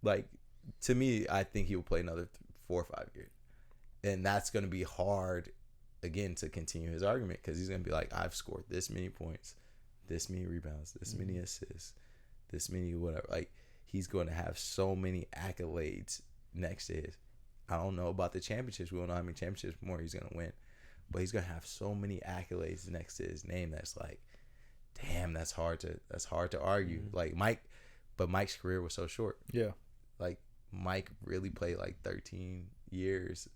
Like, to me, I think he will play another 4 or 5 years, and that's going to be hard again to continue his argument, because he's going to be like, I've scored this many points, this many rebounds, this many assists, this many whatever. Like, he's going to have so many accolades next to his. I don't know about the championships. We don't know how many championships more he's going to win, but he's going to have so many accolades next to his name. That's like, damn, that's hard to argue. Like, Mike's career was so short. Yeah. Like, Mike really played like 13 years.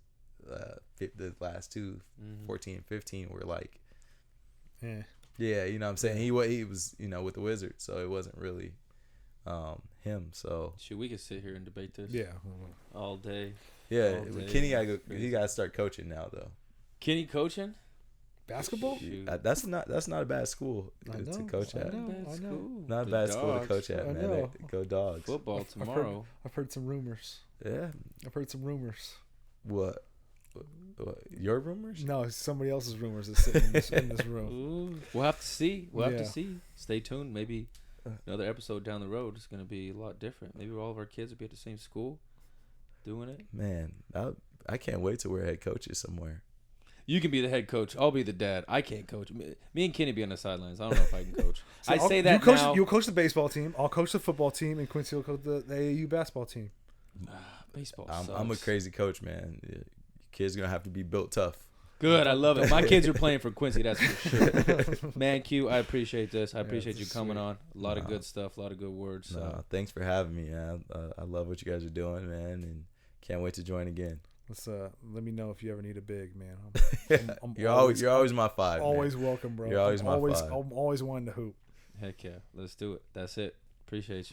The last two, 14 and 15 were like, yeah, you know what I'm saying? He was, you know, with the Wizards, so it wasn't really him. So shoot, we could sit here and debate this all day. Yeah, all day. Kenny he got to start coaching now though. Kenny coaching basketball? That's not a bad school to coach at. I know. Not a bad school to coach at, man. Go Dogs. Football tomorrow. I've heard some rumors. Yeah. I've heard some rumors. What? Your rumors? No, it's somebody else's rumors that's sitting in this room. Ooh, we'll have to see. We'll have to see. Stay tuned. Maybe another episode down the road is going to be a lot different. Maybe all of our kids will be at the same school doing it. Man, I can't wait till we're head coaches somewhere. You can be the head coach. I'll be the dad. I can't coach. Me and Kenny be on the sidelines. I don't know if I can coach. So you'll coach the baseball team. I'll coach the football team, and Quincy will coach the AAU basketball team. Baseball I'm a crazy coach, man. Kids gonna have to be built tough. Good, I love it. My kids are playing for Quincy, that's for sure. Man, Q, I appreciate this. I appreciate you coming on. A lot of good stuff, a lot of good words. Thanks for having me, man. I love what you guys are doing, man, and can't wait to join again. Let me know if you ever need a big, man. You're always my 5. Always man. welcome, bro. You're always my 5. I'm always wanting to hoop. Heck yeah, let's do it. That's it. Appreciate you.